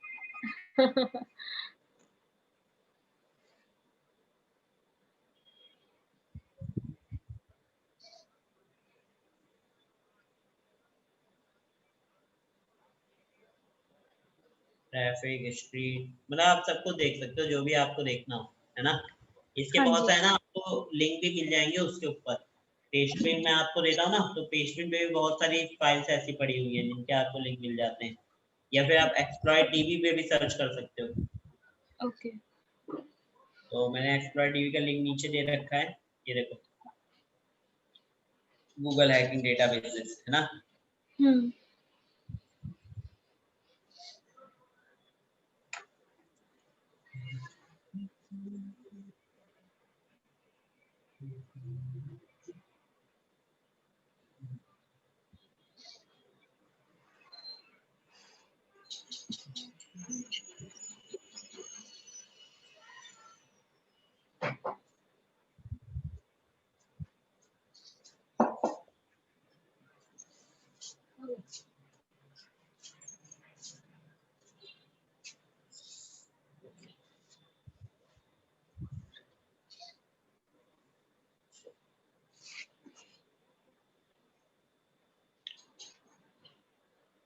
ट्रैफिक, स्ट्रीट, मतलब आप सबको देख सकते हो जो भी आपको देखना हो, है ना। इसके हाँ बहुत जी। सारे ना आपको लिंक भी मिल जाएंगे उसके ऊपर। पेस्टप्रिंट में आपको देता हूँ ना, तो पेस्टप्रिंट में भी बहुत सारी फाइल्स ऐसी पड़ी हुई है जिनके आपको लिंक मिल जाते हैं। या फिर आप एक्सप्लॉइट डीबी पे भी सर्च कर सकते हो। ओके। तो मैंने एक्सप्लॉइट डीबी का लिंक नीचे दे रखा है, ये देखो, गूगल हैकिंग डेटाबेसेस, है ना। हम्म।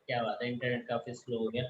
क्या बात है, इंटरनेट काफी स्लो हो गया।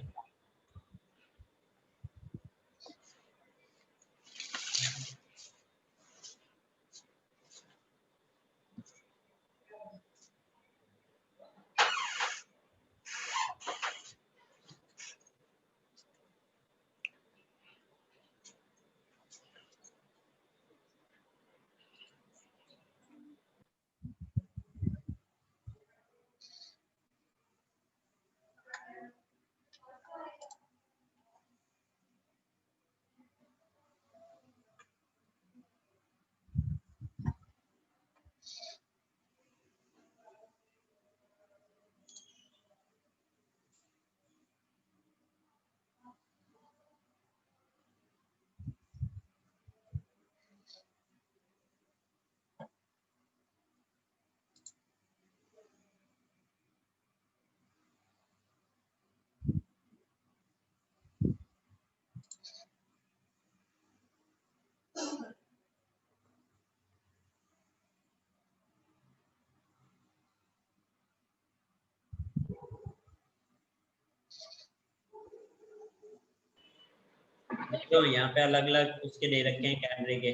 तो यहाँ पे अलग अलग उसके दे रखे हैं कैमरे के।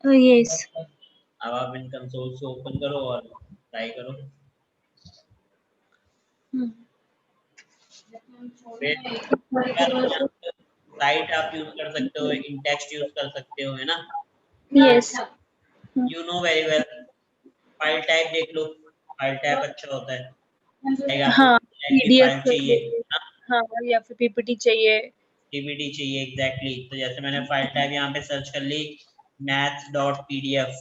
यस। अब आप इन कंसोल से ओपन करो और ट्राई करो। फिर साइट आप यूज कर सकते हो, इन टेक्स्ट यूज कर सकते हो, है ना। Yes. You know very well. File type देख लो, फाइल टाइप अच्छा होता है। लाइक आपको हाँ, की पीडीएफ फाइल कर चाहिए लीजिए। ना, हाँ, या फिर पीपीटी चाहिए। पीपीटी चाहिए, एग्जैक्टली। तो जैसे मैंने फाइल टाइप यहाँ पे सर्च कर ली, maths.pdf,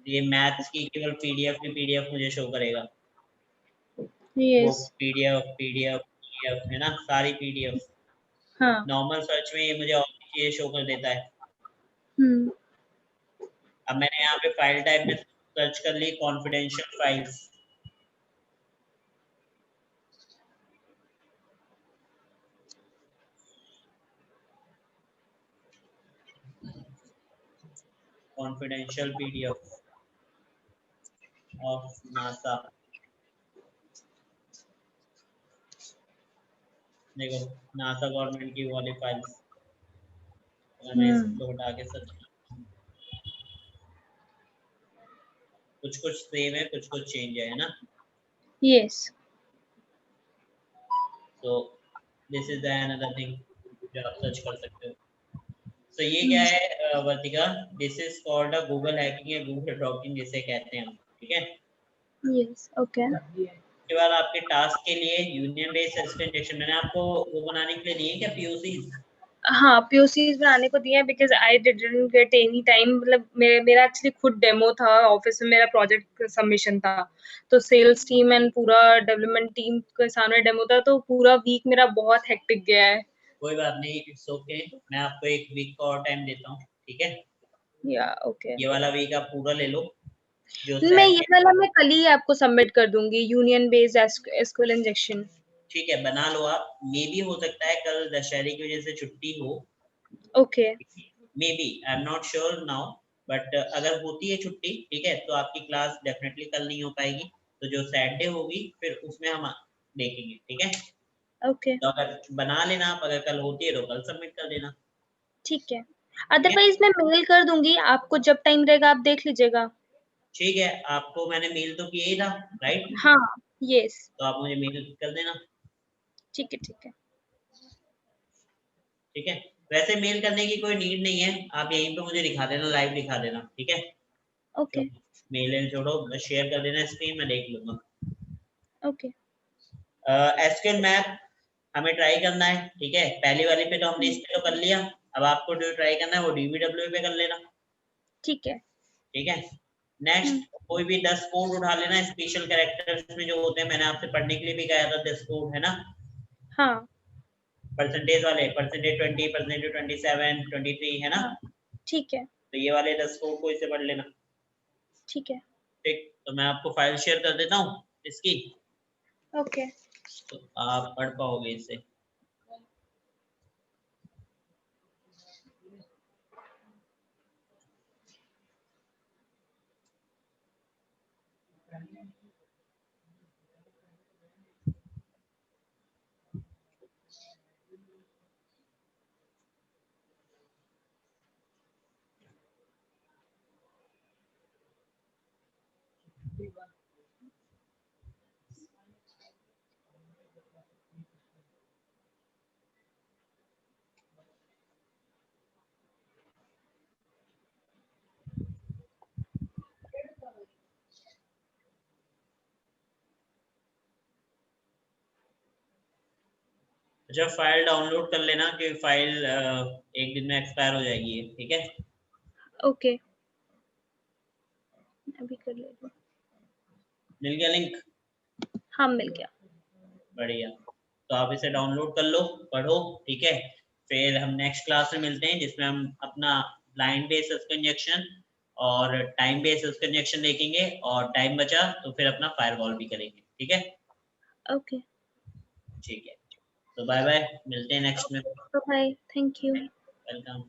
ये मैथ्स की केवल पीडीएफ की पीडीएफ मुझे शो करेगा। वो यस। पीडीएफ पीडीएफ पीडीएफ, है ना, सारी पीडीएफ। हाँ। नॉर्मल सर्च में ये मुझे और भी चीजें शो कर देता है। हम्म। अब मैंने यहाँ पे फाइल टाइप में सर्च कर ली confidential files. Confidential PDF of NASA. देखो नासा गवर्नमेंट की वाली फाइल्स, मैं इसको हटा के सब कुछ कुछ सेम है, कुछ कुछ चेंज है ना। यस। तो दिस इज अनदर थिंग जो आप सर्च कर सकते हो। तो ये क्या है Vartika, this is called a Google hacking या गूगल ड्रॉपिंग जिसे कहते हैं हम, ठीक है। Yes okay. उसके बाद आपके टास्क के लिए यूनियन बेस्ड असिस्टेंट इंजेक्शन मैंने आपको वो बनाने के लिए दिए क्या POCs? हाँ POCs बनाने को दिया है because I didn't get any time, मतलब मेरा एक्चुअली खुद डेमो था ऑफिस में, मेरा प्रोजेक्ट सबमिशन था, तो सेल्स टीम एंड पूरा डेवलपमेंट टीम के सामने डेमो था, तो पूरा वीक मेरा बहुत हेक्टिक गया है। कोई बात नहीं, इट्स ओके, मैं आपको एक वीक का और टाइम देता हूँ, ठीक है। या ओके। ये वाला वीक आप पूरा ले लो, जो मैं ये सैटरडे, वाला मैं कल ही आपको सबमिट कर दूंगी, यूनियन बेस्ड एसक्यूएल इंजेक्शन। ठीक है बना लो आप। मे भी हो सकता है कल दशहरे की वजह से छुट्टी हो, okay may be, I am not sure now, but अगर होती है छुट्टी, ठीक है, तो आपकी क्लास डेफिनेटली कल नहीं हो पाएगी। तो जो सैटरडे होगी फिर उसमें हम देखेंगे, ठीक है। ओके तो अगर बना लेना आप, अगर कल होती है तो कल सबमिट कर देना, ठीक है। ठीक है। अदरवाइज मैं मेल कर दूंगी आपको, जब टाइम रहेगा आप देख लीजिएगा। ठीक है, आपको मैंने मेल तो किया ही था, राइट। हाँ यस। तो आप मुझे मेल कर देना, ठीक है ठीक है। ठीक है। वैसे मेल करने की कोई नीड नहीं है, आप यहीं पे मुझे दिखा देना, लाइव दिखा देना, ठीक है। ओके मेल छोड़ो, शेयर कर देना स्क्रीन, मैं देख लूंगा। ओके। एसक्यूएल मैप हमें ट्राई करना है, ठीक है। पहली वाली पे तो हमने इस पे तो कर लिया, अब आपको जो ट्राई करना है वो DBW पे कर लेना, ठीक है। ठीक है। नेक्स्ट कोई भी 10 कोड उठा लेना, स्पेशल कैरेक्टर्स में जो होते हैं, मैंने आपसे पढ़ने के लिए भी कहा था 10 कोड, है ना। हाँ परसेंटेज वाले, परसेंटेज 20, परसेंटेज 27, 23, है ना। हाँ ठीक है तो ये वाले 10 कोड को इसे पढ़ लेना, ठीक है। ठीक। तो मैं आपको फाइल शेयर कर देता हूँ इसकी, ओके तो आप पढ़ पाओगे इसे। जब फाइल डाउनलोड कर लेना, कि फाइल एक दिन में एक्सपायर हो जाएगी, ठीक है। ओके अभी कर ले लो। मिल गया लिंक, हाँ मिल गया। बढ़िया। तो आप इसे डाउनलोड कर लो, पढ़ो, ठीक है। फिर हम नेक्स्ट क्लास में मिलते हैं, जिसमें हम अपना लाइन बेस्ड इंजेक्शन और टाइम बेस्ड इंजेक्शन देखेंगे, और टाइम बचा तो फिर अपना फायरवॉल भी करेंगे, ठीक है। ओके ठीक है, तो बाय बाय, मिलते हैं नेक्स्ट में। Bye, thank you. वेलकम।